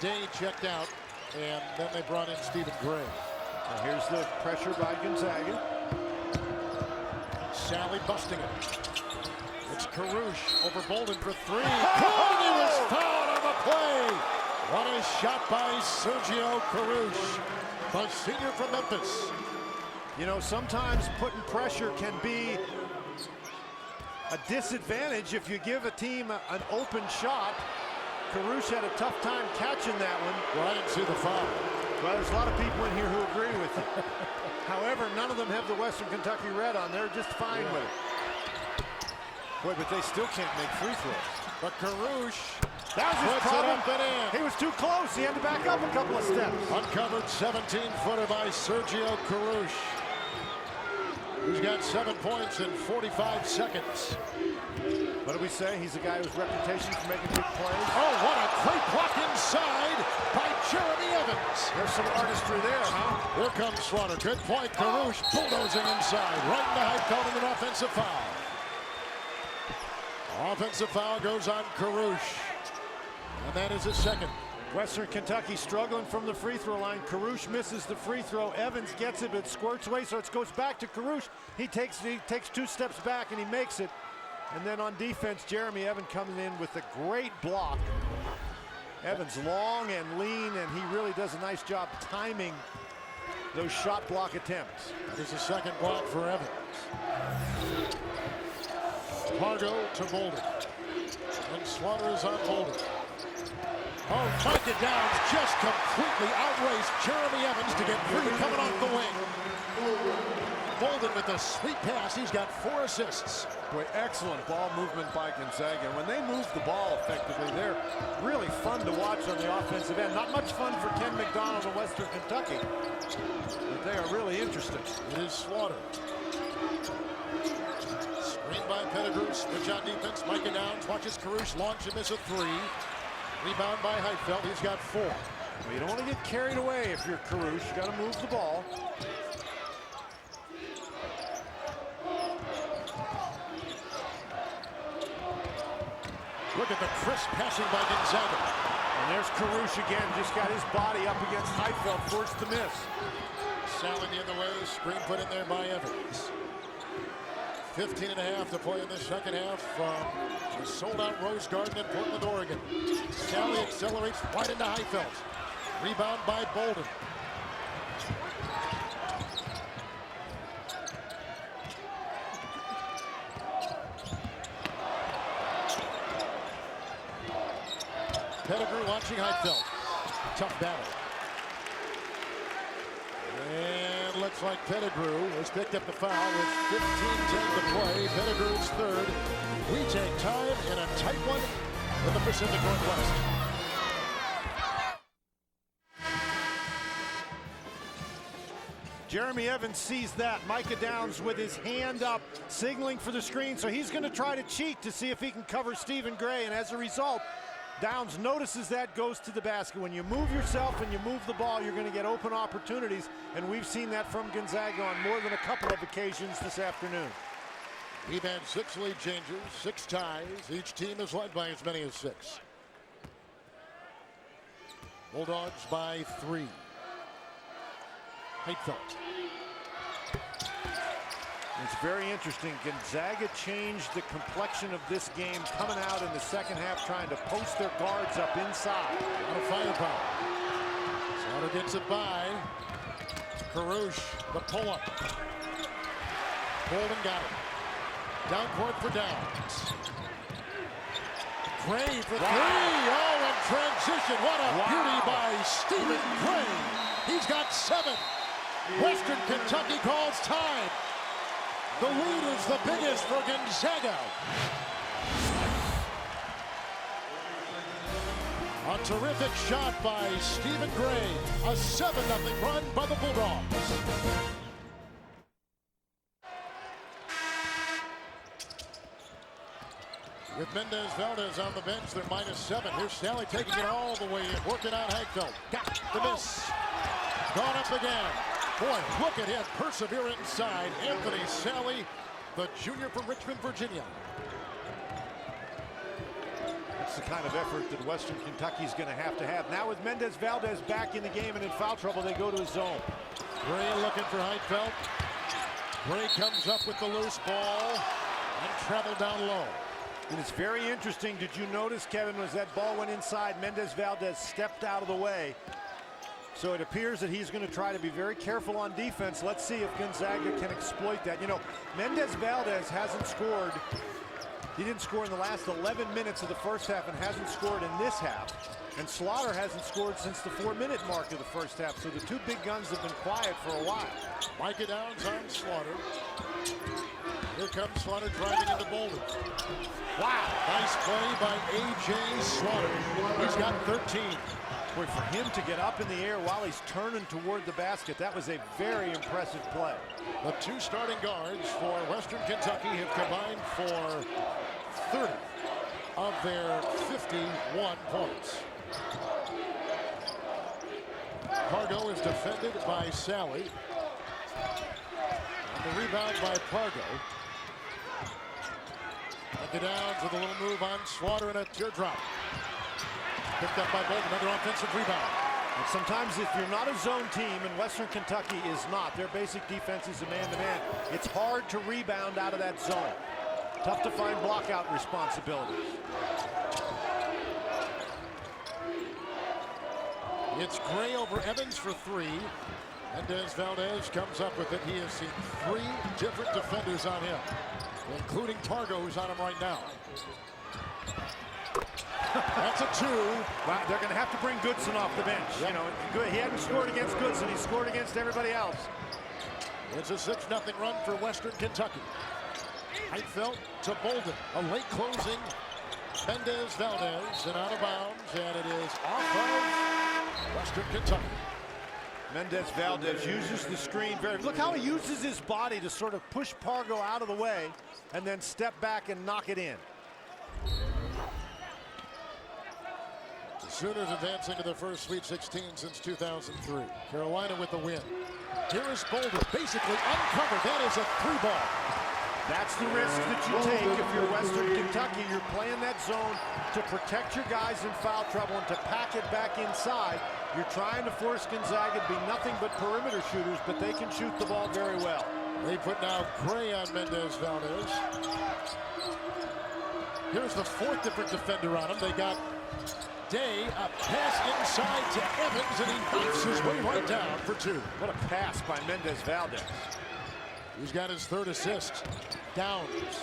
Day checked out, and then they brought in Stephen Gray. And here's the pressure by Gonzaga. Sally busting it. It's Carouche over Bolden for 3. Oh, he was fouled on the play. What a shot by Sergio Carouche, the senior from Memphis. You know, sometimes putting pressure can be a disadvantage if you give a team an open shot. Carouche had a tough time catching that one. Well, I didn't see the foul. Well, there's a lot of people in here who agree with you. However, none of them have the Western Kentucky red on. They're just fine with it. Boy, but they still can't make free throws. But Carouche, that was his problem. Up and in. He was too close. He had to back up a couple of steps. Uncovered 17-footer by Sergio Carouche. He's got 7 points in 45 seconds. What do we say? He's a guy whose reputation for making big plays. Oh, what a great block inside by Jeremy Evans. There's some artistry there, huh? Here comes Slaughter. Good point. Carouche bulldozing inside. Right in the Heitfeld and an offensive foul. Offensive foul goes on Carouche. And that is his second. Western Kentucky struggling from the free throw line. Carouche misses the free throw. Evans gets it, but squirts away, so it goes back to Carouche. He takes 2 steps back, and he makes it. And then on defense, Jeremy Evans comes in with a great block. Evans long and lean, and he really does a nice job timing those shot block attempts. That is the second block for Evans. Pargo to Bolden. And Slaughter is on Bolden. Oh, Micah Downs just completely outraced Jeremy Evans to get free coming off the wing. Bolden with a sweet pass. He's got 4 assists. Boy, excellent ball movement by Gonzaga. When they move the ball effectively, they're really fun to watch on the offensive end. Not much fun for Ken McDonald of Western Kentucky, but they are really interesting. It is Slaughter. Screen by Pettigrew. Switch on defense. Micah Downs watches Carouche launch and miss a 3. Rebound by Heitfeld. He's got 4. Well, you don't want to get carried away if you're Carouche. You got to move the ball. Look at the crisp passing by Gonzaga. And there's Carouche again. Just got his body up against Heitfeld, forced to miss. Sally the other way. Screen put in there by Evans. 15.5 to play in the second half from the sold-out Rose Garden in Portland, Oregon. Sally accelerates right into Heitfeld. Rebound by Bolden. Pettigrew watching Heitfeld. Tough battle. And looks like Pettigrew has picked up the foul with 15-10 to play. Pettigrew's third. We take time in a tight one in the Pacific Northwest. Jeremy Evans sees that. Micah Downs with his hand up, signaling for the screen. So he's going to try to cheat to see if he can cover Stephen Gray. And as a result, Downs notices that, goes to the basket. When you move yourself and you move the ball, you're going to get open opportunities. And we've seen that from Gonzaga on more than a couple of occasions this afternoon. We've had 6 lead changes, 6 ties. Each team is led by as many as 6. Bulldogs by 3. Heitfeld. It's very interesting. Gonzaga changed the complexion of this game, coming out in the second half, trying to post their guards up inside. A lot of firepower. Slaughter gets it by Carouche. The pull-up. Bolden got it. Down court for Downs. Gray for 3. Oh, and transition. What a beauty by Stephen Gray. He's got 7. Western Kentucky calls time. The lead is the biggest for Gonzaga. A terrific shot by Stephen Gray. A 7-0 run by the Bulldogs. With Mendez-Valdez on the bench, they're -7. Here's Sally taking it all the way in, working on Hagfeld. Got the miss. Gone up again. Boy, look at him persevere inside. Anthony Sally, the junior from Richmond, Virginia. That's the kind of effort that Western Kentucky's going to have. Now with Mendez-Valdez back in the game and in foul trouble, they go to his zone. Gray looking for Hagfeld. Gray comes up with the loose ball and travel down low. And it's very interesting. Did you notice, Kevin, as that ball went inside, Mendez-Valdez stepped out of the way. So it appears that he's going to try to be very careful on defense. Let's see if Gonzaga can exploit that. You know, Mendez-Valdez hasn't scored. He didn't score in the last 11 minutes of the first half and hasn't scored in this half. And Slaughter hasn't scored since the 4-minute mark of the first half. So the two big guns have been quiet for a while. Micah Downs on Slaughter. Here comes Slaughter driving into Boulder. Wow, nice play by A.J. Slaughter. He's got 13. Boy, for him to get up in the air while he's turning toward the basket, that was a very impressive play. The 2 starting guards for Western Kentucky have combined for 30 of their 51 points. Pargo is defended by Sally. And the rebound by Pargo. Micah Downs with a little move on Slaughter and a teardrop. Picked up by Bolton, another offensive rebound. And sometimes if you're not a zone team, and Western Kentucky is not, their basic defense is a man-to-man, it's hard to rebound out of that zone. Tough to find blockout responsibilities. It's Gray over Evans for 3. Mendez-Valdez comes up with it. He has seen 3 different defenders on him, including Pargo, who's on him right now. That's a 2. Wow, they're going to have to bring Goodson off the bench. Yep. You know, he hadn't scored against Goodson. He scored against everybody else. It's a 6-0 run for Western Kentucky. Heitfeld to Bolden. A late closing. Mendez-Valdez and out of bounds, and it is off of Western Kentucky. Mendez-Valdez uses the screen very. Look how he uses his body to sort of push Pargo out of the way and then step back and knock it in. The Sooners advancing to their first Sweet 16 since 2003. Carolina with the win. Here is Boulder, basically uncovered. That is a 3-ball. That's the risk that you take if you're Western Kentucky. You're playing that zone to protect your guys in foul trouble and to pack it back inside. You're trying to force Gonzaga to be nothing but perimeter shooters, but they can shoot the ball very well. They put now Gray on Mendez-Valdez. Here's the 4th different defender on him. They got Day, a pass inside to Evans, and he knocks his way right down for 2. What a pass by Mendez-Valdez. He's got his 3rd assist. Downs.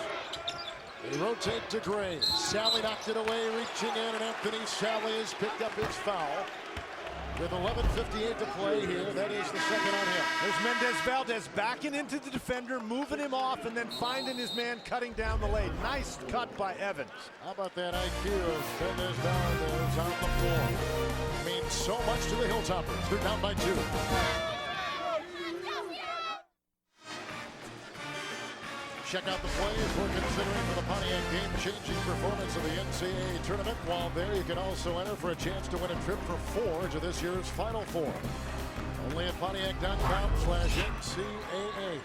They rotate to Gray. Sally knocked it away, reaching in, and Anthony Sally has picked up his foul. With 11:58 to play here, that is the second on him. There's Mendez-Valdez backing into the defender, moving him off, and then finding his man cutting down the lane. Nice cut by Evans. How about that IQ of Mendez-Valdez on the floor? Means so much to the Hilltoppers. They're down by 2. Check out the plays we're considering for the Pontiac game-changing performance of the NCAA tournament. While there, you can also enter for a chance to win a trip for 4 to this year's Final Four. Only at Pontiac.com/NCAA.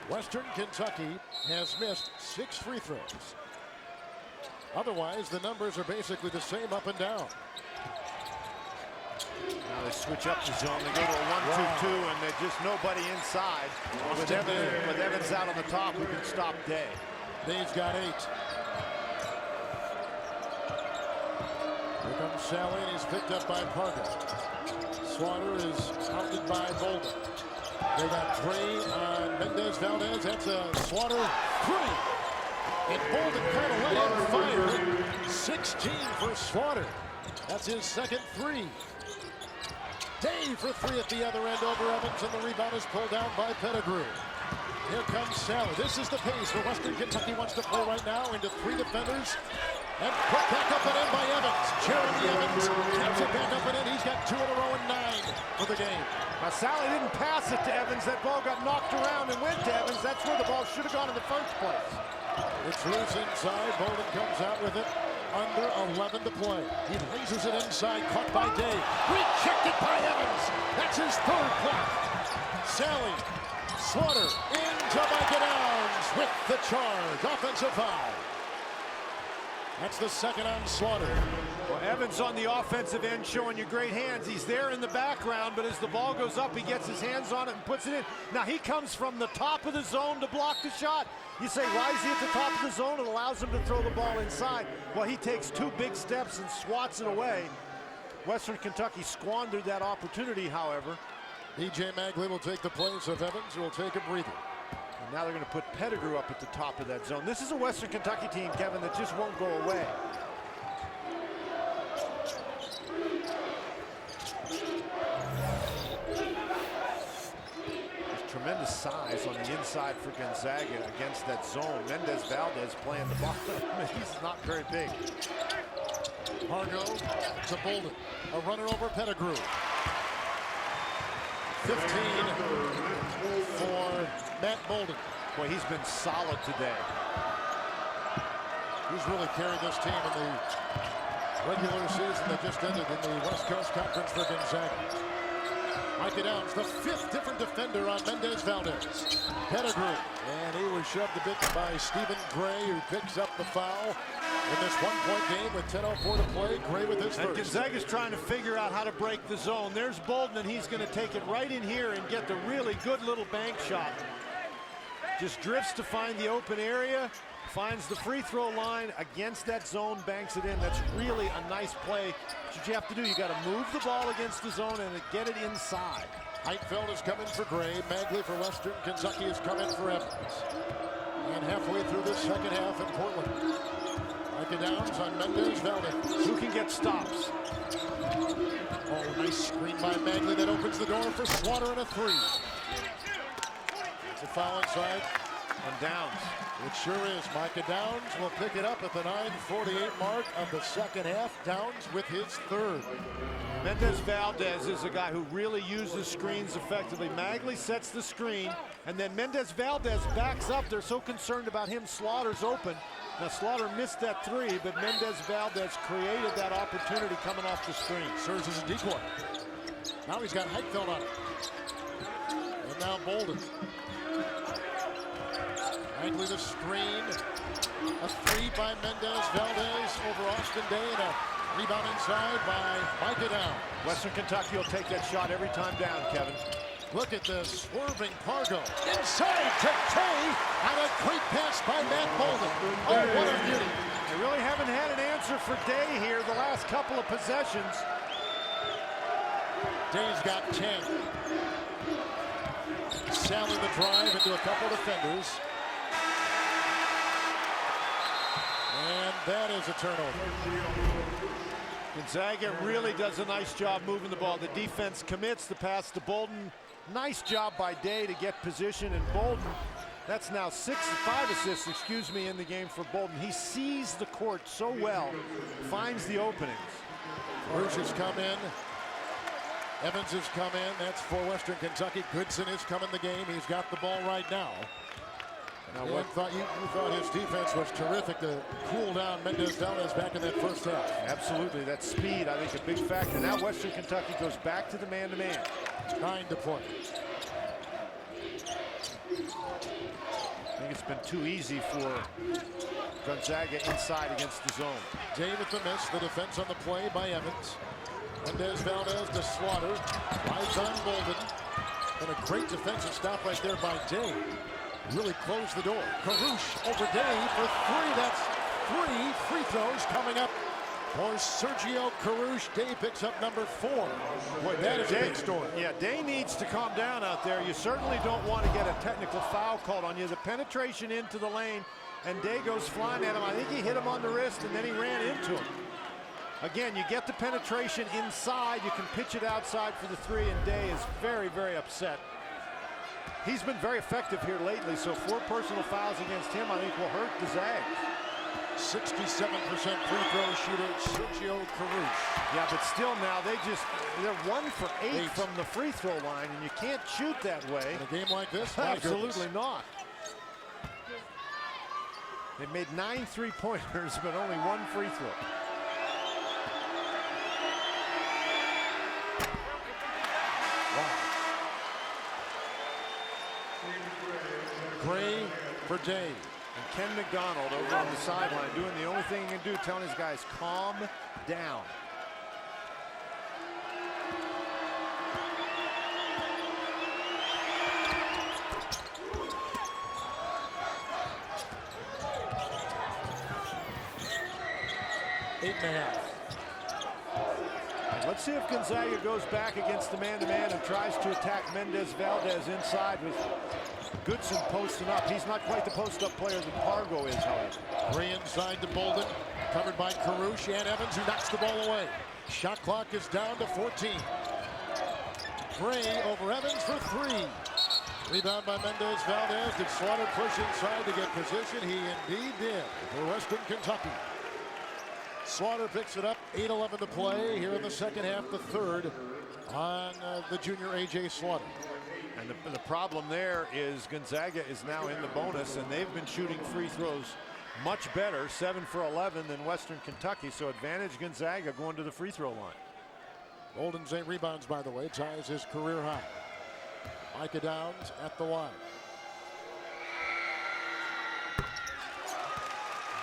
Western Kentucky has missed 6 free throws. Otherwise, the numbers are basically the same up and down. Now they switch up the zone. They go to a 1-2-2, and there's just nobody inside. With Evans out on the top, who can stop Day. Day's got 8. Here comes Sally, and he's picked up by Pargo. Slaughter is hounded by Bolden. They got Gray on Mendez-Valdez. That's a Slaughter 3. And Bolden kind of let him fire. 16 for Slaughter. That's his second three. Day for three at the other end over Evans, and the rebound is pulled down by Pettigrew. Here comes Sally. This is the pace where Western Kentucky wants to play right now into three defenders. And put back up and in by Evans. Jeremy Evans taps it back up and in. He's got 2 in a row and 9 for the game. Now Sally didn't pass it to Evans. That ball got knocked around and went to Evans. That's where the ball should have gone in the first place. It's loose inside. Bolden comes out with it. Under 11 to play. He raises it inside. Caught by Day. Rejected by Evans. That's his third block. Sally. Slaughter into Micah Downs with the charge. Offensive foul. That's the second on Slaughter. Well, Evans on the offensive end showing you great hands. He's there in the background, but as the ball goes up, he gets his hands on it and puts it in. Now, he comes from the top of the zone to block the shot. You say, why is he at the top of the zone? It allows him to throw the ball inside. Well, he takes 2 big steps and swats it away. Western Kentucky squandered that opportunity, however. DJ Magley will take the place of Evans, who will take a breather. And now they're going to put Pettigrew up at the top of that zone. This is a Western Kentucky team, Kevin, that just won't go away. There's tremendous size on the inside for Gonzaga against that zone. Mendez-Valdez playing the ball. He's not very big. Pargo to Bolden. A runner over Pettigrew. 15 for Matt Bolden. Boy, he's been solid today. He's really carried this team in the regular season that just ended in the West Coast Conference for Gonzaga. Micah Downs, the 5th different defender on Mendez-Valdez. Pettigrew, and he was shoved a bit by Stephen Gray, who picks up the foul in this one-point game with 10:04 to play. Gray with his and first. Gonzaga's trying to figure out how to break the zone. There's Bolden, and he's going to take it right in here and get the really good little bank shot. Just drifts to find the open area, finds the free throw line against that zone, banks it in. That's really a nice play. That's what you have to do. You got to move the ball against the zone and get it inside. Heitfeld is coming for Gray. Magley for Western Kentucky is coming for Evans. And halfway through the second half in Portland. Micah Downs on Mendez-Valdez. Who can get stops? Oh, nice screen by Magley that opens the door for Slaughter and a 3. It's a foul inside On Downs. It sure is. Micah Downs will pick it up at the 9:48 mark of the second half. Downs with his third. Mendez-Valdez is a guy who really uses screens effectively. Magley sets the screen, and then Mendez-Valdez backs up. They're so concerned about him. Slaughter's open. Now, Slaughter missed that 3, but Mendez-Valdez created that opportunity coming off the screen. Serves as a decoy. Now he's got Heitfeld on it. And now Bolden. Magley the screen. A 3 by Mendez-Valdez over Austin Day, and a rebound inside by Micah Downs. Western Kentucky will take that shot every time down, Kevin. Look at this swerving Pargo. Inside to Tay, and a great pass by Matt Bolden. Oh, what a beauty. They really haven't had an answer for Day here the last couple of possessions. Day's got 10. Sally the drive into a couple defenders. And that is a turnover. Gonzaga really does a nice job moving the ball. The defense commits the pass to Bolden. Nice job by Day to get position, and Bolden, that's now 5 assists, excuse me, in the game for Bolden. He sees the court so well, finds the openings. Bruce has come in. Evans has come in. That's for Western Kentucky. Goodson has come in the game. He's got the ball right now. Now, you thought his defense was terrific to cool down Mendez-Valdez back in that first half. Absolutely. That speed, I think, a big factor. Now Western Kentucky goes back to the man-to-man. 9 to play. I think it's been too easy for Gonzaga inside against the zone. Day with the miss. The defense on the play by Evans. Mendez-Valdez to Slaughter. Eyes on Bolden. And a great defensive stop right there by Day. Really closed the door. Karouche over Day for 3. That's 3 free throws coming up for Sergio Karouche. Day picks up number 4. Boy, that is a big story. Yeah, Day needs to calm down out there. You certainly don't want to get a technical foul called on you. The penetration into the lane and Day goes flying at him. I think he hit him on the wrist, and then he ran into him. Again, you get the penetration inside. You can pitch it outside for the three, and Day is very, very upset. He's been very effective here lately, so 4 personal fouls against him, I think, will hurt the Zags. 67% free throw shooter, Sergio Carush. Yeah, but still now, they're 1 for 8 from the free throw line, and you can't shoot that way. In a game like this? Absolutely not. They've made 9 3-pointers, but only 1 free throw. Gray for Day. And Ken McDonald over on the sideline doing the only thing he can do, telling his guys, calm down. Eight and a half. Let's see if Gonzaga goes back against the man-to-man and tries to attack Mendez-Valdez inside with Goodson posting up. He's not quite the post-up player that Pargo is, however. Gray inside to Bolden, covered by Carush and Evans, who knocks the ball away. Shot clock is down to 14. Gray over Evans for 3. Rebound by Mendez-Valdez. Did Slaughter push inside to get position? He indeed did for Western Kentucky. Slaughter picks it up, 8:11 to play here in the second half, the third on the junior A.J. Slaughter. And the problem there is Gonzaga is now in the bonus, and they've been shooting free throws much better, 7 for 11 than Western Kentucky, so advantage Gonzaga going to the free throw line. Bolden's 8 rebounds, by the way, ties his career high. Micah Downs at the line.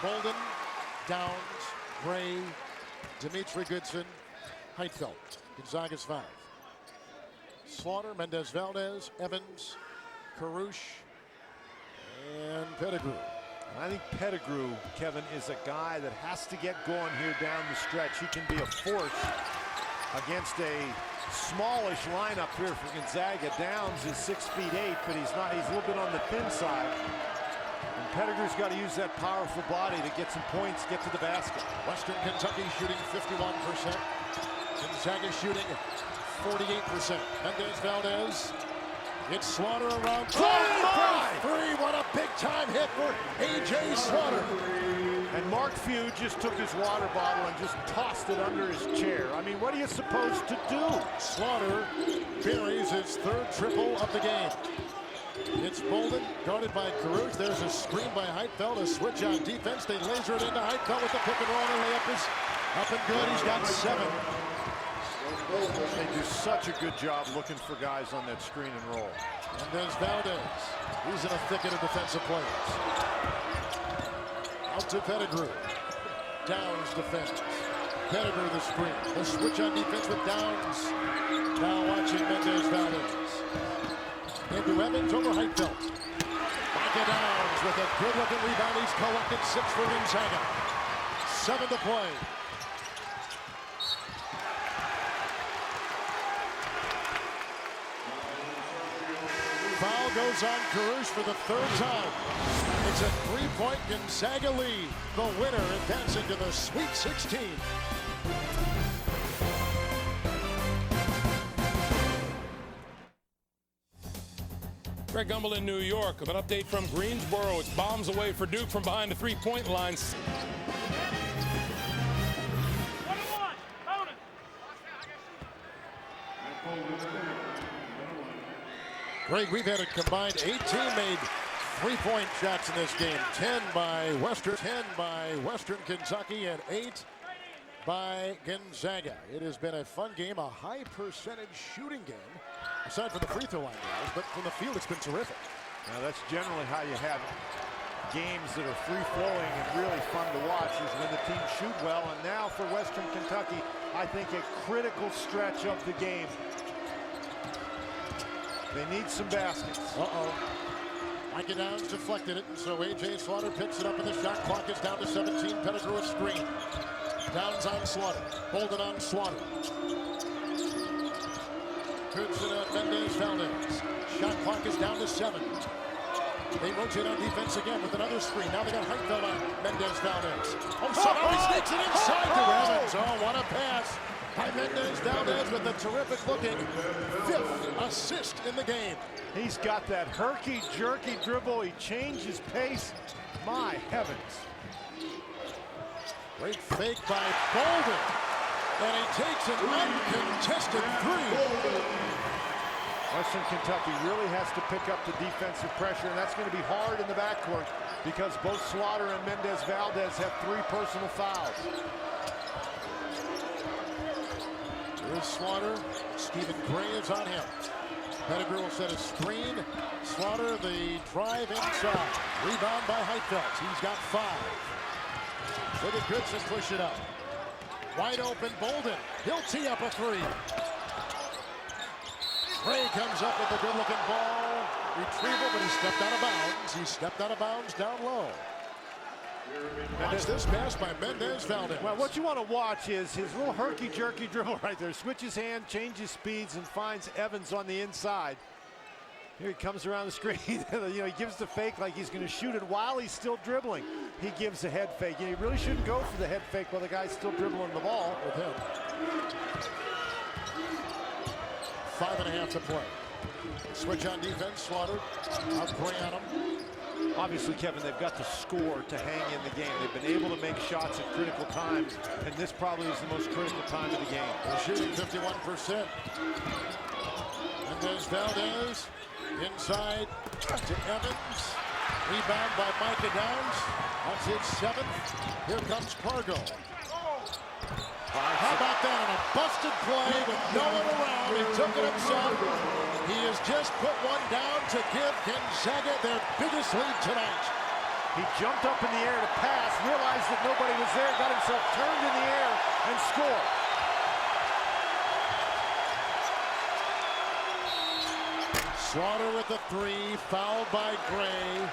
Bolden, Downs, Gray, Dimitri Goodson, Heitfeld. Gonzaga's 5. Slaughter, Mendez-Valdez, Evans, Carush, and Pettigrew. And I think Pettigrew, Kevin, is a guy that has to get going here down the stretch. He can be a force against a smallish lineup here for Gonzaga. Downs is 6'8", but he's a little bit on the thin side. And Pettigrew's got to use that powerful body to get some points, get to the basket. Western Kentucky shooting 51%. Gonzaga shooting 48%. Mendez-Valdez. It's Slaughter around. Three. What a big time hit for A.J. Slaughter. And Mark Few just took his water bottle and just tossed it under his chair. I mean, what are you supposed to do? Slaughter buries his 3rd triple of the game. It's Bolden, guarded by Carush. There's a screen by Heitfeld, a switch on defense. They laser it into Heitfeld with the pick and roll, and layup is up and good. He's got 7. They do such a good job looking for guys on that screen and roll. And there's Valdez. He's in a thicket of defensive players. Out to Pettigrew. Downs defense. Pettigrew the screen. The switch on defense with Downs. Now watching Mendez-Valdez. Into Evans over Heitfeld. Micah Downs with a good-looking rebound. He's collected 6 for Gonzaga. 7 to play. Foul goes on Carush for the 3rd time. It's a 3-point Gonzaga lead. The winner advancing to the Sweet 16. Greg Gumbel in New York with an update from Greensboro. It's bombs away for Duke from behind the 3-point line. Greg, we've had a combined 18 made 3-point shots in this game. 10 by Western Kentucky and 8 by Gonzaga. It has been a fun game, a high percentage shooting game. Aside from the free throw line guys, but from the field it's been terrific. Now that's generally how you have games that are free-flowing and really fun to watch, is when the teams shoot well. And now for Western Kentucky, I think a critical stretch of the game. They need some baskets. Micah Downs deflected it, and so A.J. Slaughter picks it up, and the shot clock is down to 17. Pettigrew a screen. Downs on Slaughter. Bolden on Slaughter. Goodson at Mendez-Valdez. Shot clock is down to 7. They rotate on defense again with another screen. Now they got Heitfeld on Mendez-Valdez. Oh, somehow he sneaks it inside to Evans. Oh, what a pass by Mendez-Valdez with a terrific-looking 5th assist in the game. He's got that herky-jerky dribble. He changed his pace. My heavens. Great fake by Bolden. And he takes an uncontested 3. Western Kentucky really has to pick up the defensive pressure, and that's going to be hard in the backcourt because both Slaughter and Mendez-Valdez have 3 personal fouls. Here's Slaughter. Stephen Gray is on him. Pettigrew will set a screen. Slaughter, the drive inside. Rebound by Heitfeld. He's got 5. Look at Goodson push it up. Wide open Bolden. He'll tee up a 3. Gray comes up with a good-looking ball. Retrieval, but he stepped out of bounds. He stepped out of bounds down low. Watch this pass by Mendez-Valdez. Well, what you want to watch is his little herky-jerky dribble right there. Switches hand, changes speeds, and finds Evans on the inside. Here he comes around the screen. He gives the fake like he's going to shoot it while he's still dribbling. He gives a head fake. You really shouldn't go for the head fake while the guy's still dribbling the ball. With him. 5.5 to play. Switch on defense. Slaughter. Up Gray on him. Obviously, Kevin, they've got to score to hang in the game. They've been able to make shots at critical times, and this probably is the most critical time of the game. They're shooting 51%. Mendez-Valdez inside to Evans. Rebound by Micah Downs. That's his 7th. Here comes Pargo. How about that on a busted play with no one around? He took it himself. He has just put one down to give Gonzaga their biggest lead tonight. He jumped up in the air to pass, realized that nobody was there, got himself turned in the air, and scored. Slaughter with the 3, fouled by Gray.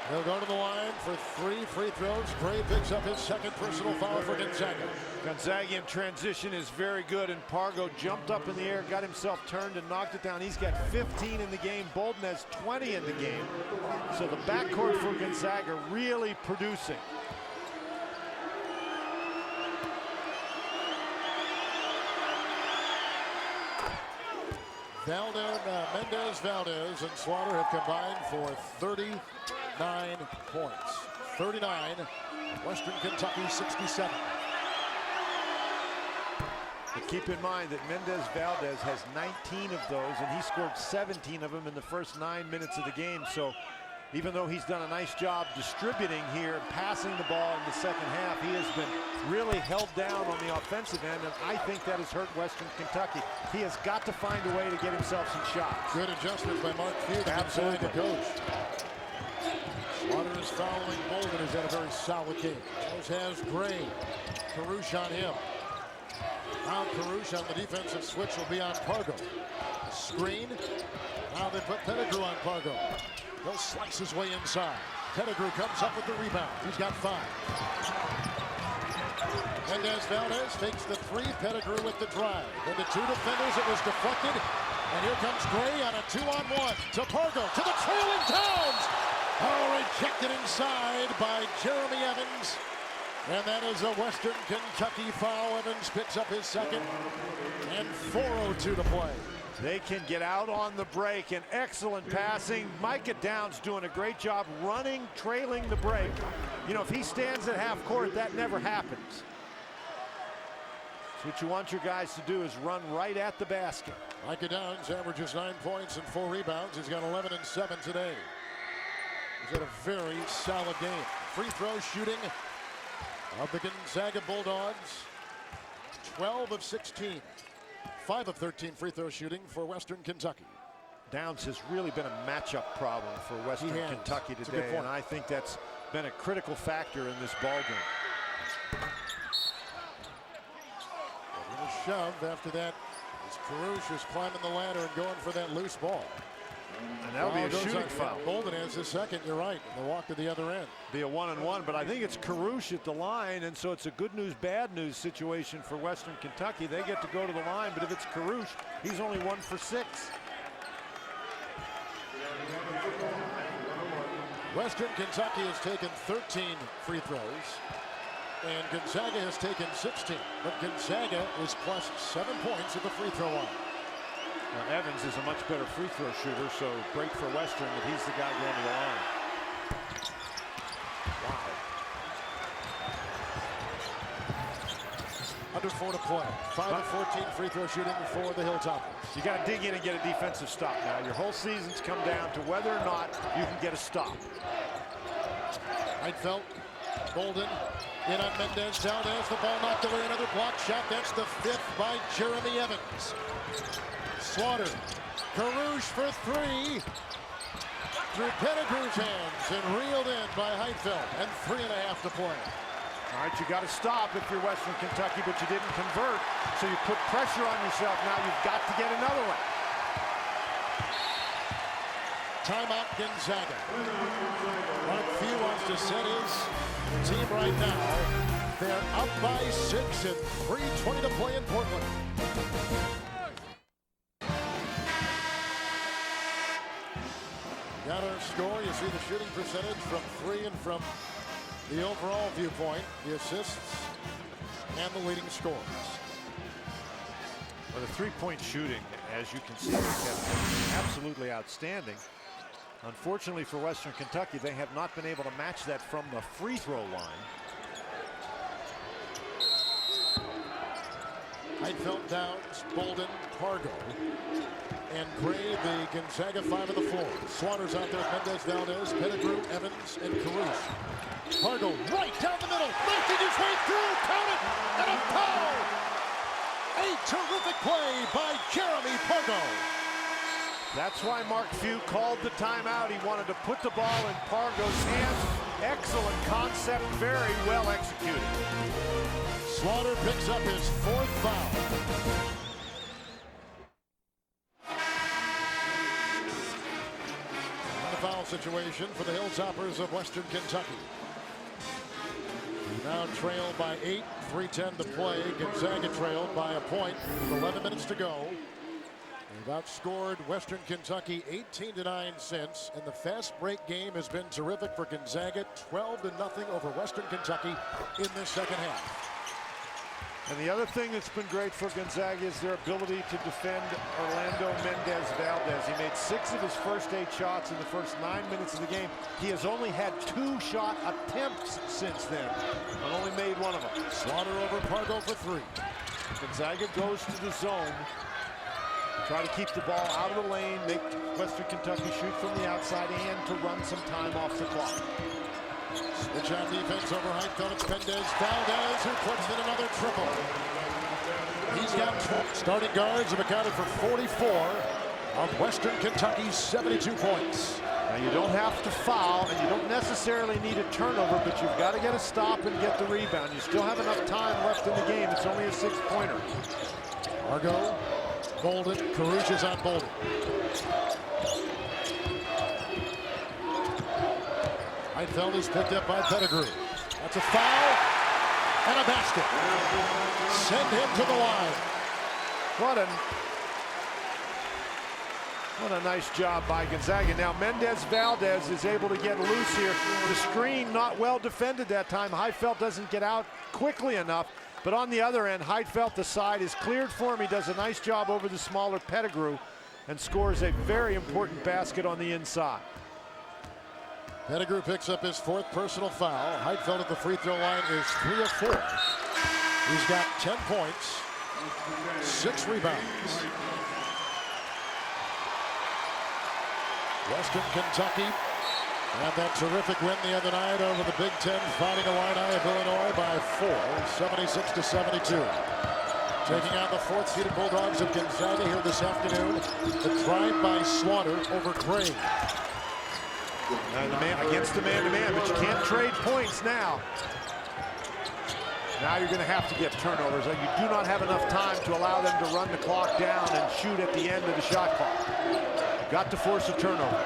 He'll go to the line for 3 free throws. Gray picks up his 2nd personal foul for Gonzaga. Gonzaga in transition is very good, and Pargo jumped up in the air, got himself turned, and knocked it down. He's got 15 in the game. Bolden has 20 in the game. So the backcourt for Gonzaga really producing. Mendez-Valdez and Slaughter have combined for 39 points. 39, Western Kentucky 67. But keep in mind that Mendez-Valdez has 19 of those, and he scored 17 of them in the first 9 minutes of the game. So even though he's done a nice job distributing here and passing the ball in the second half, he has been really held down on the offensive end, and I think that has hurt Western Kentucky. He has got to find a way to get himself some shots. Good adjustments by Mark Few, the Gonzaga coach. Slaughter is fouling. Bolden has had a very solid game. As has Gray. Carouche on him. Now Carouche on the defensive switch will be on Pargo. Screen. Now they put Pettigrew on Pargo. He'll slice his way inside. Pettigrew comes up with the rebound. He's got 5. Mendez-Valdez fakes the 3. Pettigrew with the drive. Then the 2 defenders. It was deflected. And here comes Gray on a 2-on-1 to Pargo to the trailing Towns. Oh, rejected inside by Jeremy Evans. And that is a Western Kentucky foul. Evans picks up his 2nd. And 4:02 to play. They can get out on the break, and excellent passing. Micah Downs doing a great job running, trailing the break. You know, if he stands at half court, that never happens. So what you want your guys to do is run right at the basket. Micah Downs averages 9 points and 4 rebounds. He's got 11 and 7 today. He's had a very solid game. Free throw shooting of the Gonzaga Bulldogs. 12 of 16. 5 of 13 free throw shooting for Western Kentucky. Downs has really been a matchup problem for Western Kentucky today, and I think that's been a critical factor in this ball game. A little shove after that as Carouche is climbing the ladder and going for that loose ball. And that'll be a shooting foul. Bolden has his 2nd, you're right. And they'll walk to the other end. Be a 1-and-1, but I think it's Carouche at the line, and so it's a good news, bad news situation for Western Kentucky. They get to go to the line, but if it's Carouche, he's only 1 for 6. Western Kentucky has taken 13 free throws, and Gonzaga has taken 16. But Gonzaga is plus 7 points at the free throw line. Now, Evans is a much better free throw shooter, so great for Western that he's the guy going to the line. Wow. Under 4 to play. 5 of 14 free throw shooting for the Hilltoppers. You got to dig in and get a defensive stop now. Your whole season's come down to whether or not you can get a stop. Heidfeld, Bolden, in on Mendez-Valdez. The ball knocked away. Another block shot. That's the 5th by Jeremy Evans. Slaughter, Carouche for 3. Through Pettigrew's hands and reeled in by Heidfeld. And 3.5 to play. All right, you got to stop if you're Western Kentucky, but you didn't convert, so you put pressure on yourself. Now you've got to get another one. Timeout Gonzaga. Mark Few wants to set his team right now. They're up by 6 and 3:20 to play in Portland. Got our score. You see the shooting percentage from 3 and from the overall viewpoint, the assists, and the leading scores. Well, the three-point shooting, as you can see, has been absolutely outstanding. Unfortunately for Western Kentucky, they have not been able to match that from the free throw line. Heidfeld, Downs, Bolden, Pargo, and Gray, the Gonzaga 5 on the floor. Slaughter's out there, Mendez-Valdez, Pettigrew, Evans, and Carouche. Pargo right down the middle, making his way through, count it, and a foul! A terrific play by Jeremy Pargo. That's why Mark Few called the timeout. He wanted to put the ball in Pargo's hands. Excellent concept, very well executed. Slaughter picks up his 4th foul. And a foul situation for the Hilltoppers of Western Kentucky. Now trailed by 8, 3:10 to play. Gonzaga trailed by a point with 11 minutes to go. They've outscored Western Kentucky 18-9 since, and the fast break game has been terrific for Gonzaga, 12-0 over Western Kentucky in this second half. And the other thing that's been great for Gonzaga is their ability to defend Orlando Mendez-Valdez. He made 6 of his first 8 shots in the first 9 minutes of the game. He has only had 2 shot attempts since then, and only made 1 of them. Slaughter over Pargo for 3. Gonzaga goes to the zone. Try to keep the ball out of the lane, make Western Kentucky shoot from the outside, and to run some time off the clock. Switch on defense over Heidfeld. It's Mendez-Valdez who puts in another triple. He's got 12. Starting guards have accounted for 44 of Western Kentucky's 72 points. Now you don't have to foul, and you don't necessarily need a turnover, but you've got to get a stop and get the rebound. You still have enough time left in the game. It's only a 6-pointer. Pargo, Bolden, Carouche is on Bolden. Heidfeld is picked up by Pettigrew. That's a foul and a basket. Send him to the line. What a nice job by Gonzaga. Now Mendez-Valdez is able to get loose here. The screen not well defended that time. Heidfeld doesn't get out quickly enough. But on the other end, Heidfeld, the side is cleared for him. He does a nice job over the smaller Pettigrew and scores a very important basket on the inside. Pettigrew picks up his 4th personal foul. Heidfeld at the free throw line is 3 of 4. He's got 10 points, 6 rebounds. Western Kentucky had that terrific win the other night over the Big Ten Fighting Illini of Illinois by 4, 76-72. Taking on the 4th-seeded Bulldogs of Gonzaga here this afternoon. The drive by Slaughter over Gray. Against the man-to-man, but you can't trade points now. Now you're going to have to get turnovers. You do not have enough time to allow them to run the clock down and shoot at the end of the shot clock. You've got to force a turnover.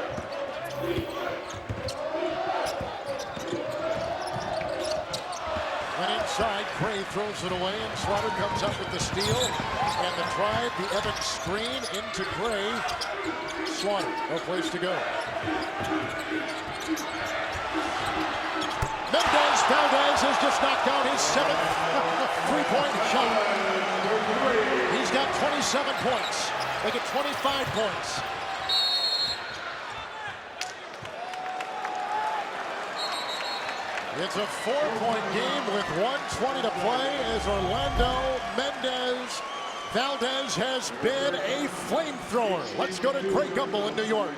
And inside, Gray throws it away, and Slaughter comes up with the steal. And the drive, the Evans screen into Gray. Slaughter, no place to go. Mendez-Valdez has just knocked out his 7th three-point shot. He's got 27 points. Make it 25 points. It's a 4-point game with 1:20 to play as Orlando Mendez-Valdez has been a flamethrower. Let's go to Craig Gumbel in New York.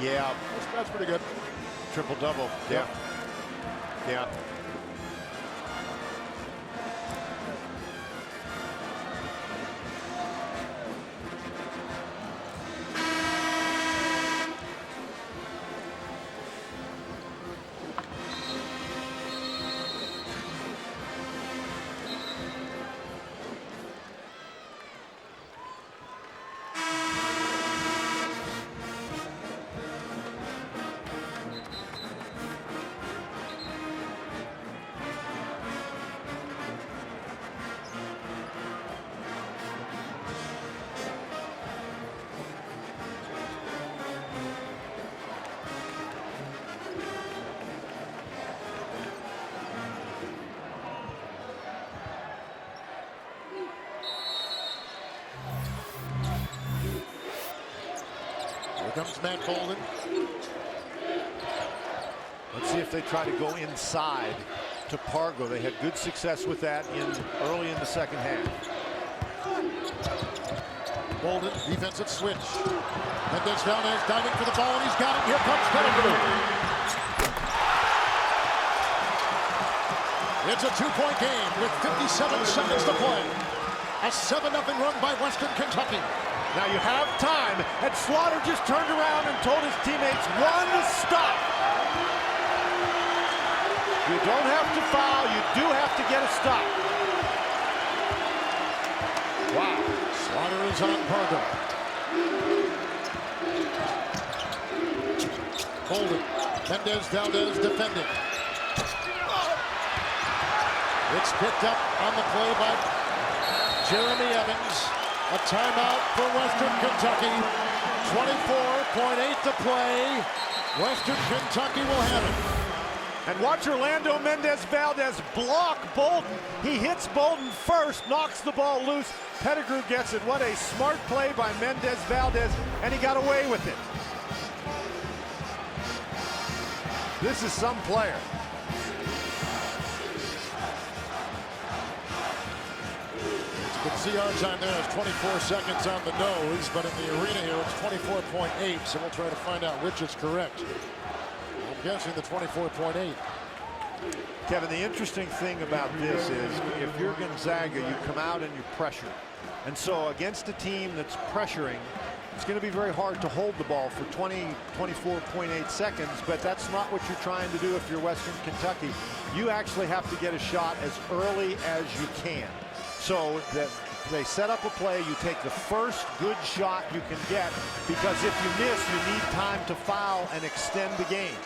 Yeah, that's pretty good. Triple-double. Yeah. Yeah. Here comes Matt Bolden. Let's see if they try to go inside to Pargo. They had good success with that early in the second half. Bolden, defensive switch. Mendez-Valdez diving for the ball, and he's got it. Here comes Pettigrew. It's a 2-point game with 57 seconds to play. A 7-0 run by Western Kentucky. Now you have time, and Slaughter just turned around and told his teammates, one stop. You don't have to foul, you do have to get a stop. Wow. Slaughter is on Pargo. Bolden. Mendez-Valdez defending. It's picked up on the play by Jeremy Evans. A timeout for Western Kentucky. 24.8 to play. Western Kentucky will have it. And watch Orlando Mendez-Valdez block Bolden. He hits Bolden first, knocks the ball loose. Pettigrew gets it. What a smart play by Mendez-Valdez, and he got away with it. This is some player. You can see our time there is 24 seconds on the nose, but in the arena here it's 24.8, so we'll try to find out which is correct. I'm guessing the 24.8. Kevin, the interesting thing about this is if you're Gonzaga, you come out and you pressure. And so against a team that's pressuring, it's going to be very hard to hold the ball for 24.8 seconds, but that's not what you're trying to do if you're Western Kentucky. You actually have to get a shot as early as you can. So that they set up a play, you take the first good shot you can get, because if you miss, you need time to foul and extend the game.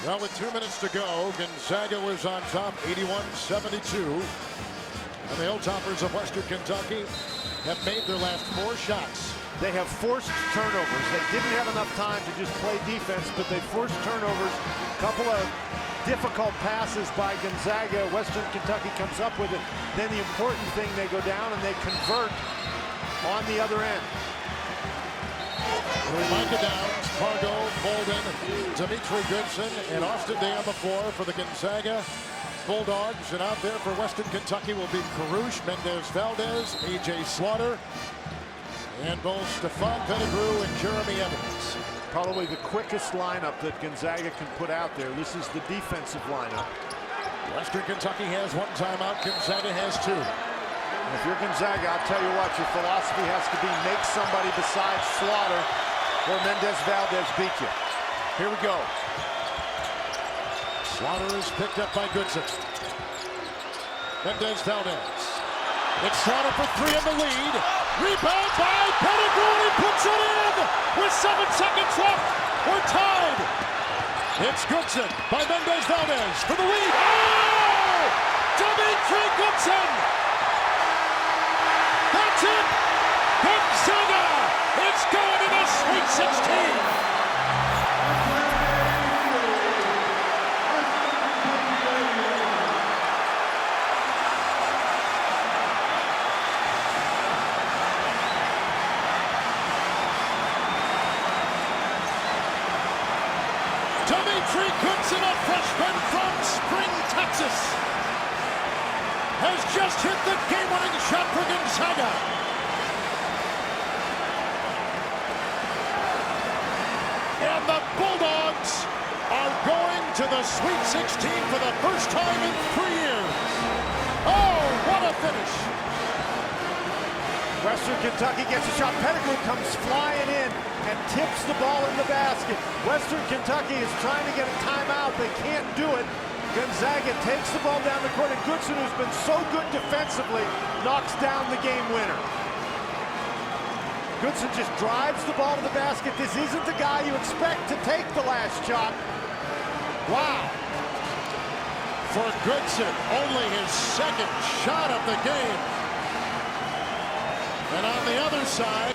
Well, with 2 minutes to go, Gonzaga was on top 81-72. And the Hilltoppers of Western Kentucky have made their last 4 shots. They have forced turnovers. They didn't have enough time to just play defense, but they forced turnovers. A couple of difficult passes by Gonzaga. Western Kentucky comes up with it. Then the important thing, they go down and they convert on the other end. Micah Downs, Pargo, Bolden, Dimitri Goodson, and Austin Day on the floor for the Gonzaga Bulldogs. And out there for Western Kentucky will be Karush, Mendez-Valdez, A.J. Slaughter, and both Stephon Pettigrew and Jeremy Evans. Probably the quickest lineup that Gonzaga can put out there. This is the defensive lineup. Western Kentucky has one timeout. Gonzaga has two. If you're Gonzaga, I'll tell you what, your philosophy has to be make somebody besides Slaughter or Mendez-Valdez beat you. Here we go. Slaughter is picked up by Goodson. Mendez-Valdez. It's Slaughter for three in the lead. Rebound by Pettigrew, and he puts it in with 7 seconds left. We're tied. It's Goodson by Mendez-Valdez for the lead. Oh! Dimitri Goodson! That's it! Gonzaga! It's going to the Sweet 16! Dimitri Goodson, a freshman from Spring, Texas, has just hit the game-winning shot for Gonzaga. And the Bulldogs are going to the Sweet 16 for the first time in 3 years. Oh, what a finish. Western Kentucky gets a shot. Pettigrew comes flying in and tips the ball in the basket. Western Kentucky is trying to get a timeout. They can't do it. Gonzaga takes the ball down the court, and Goodson, who's been so good defensively, knocks down the game winner. Goodson just drives the ball to the basket. This isn't the guy you expect to take the last shot. Wow. For Goodson, only his second shot of the game. And on the other side,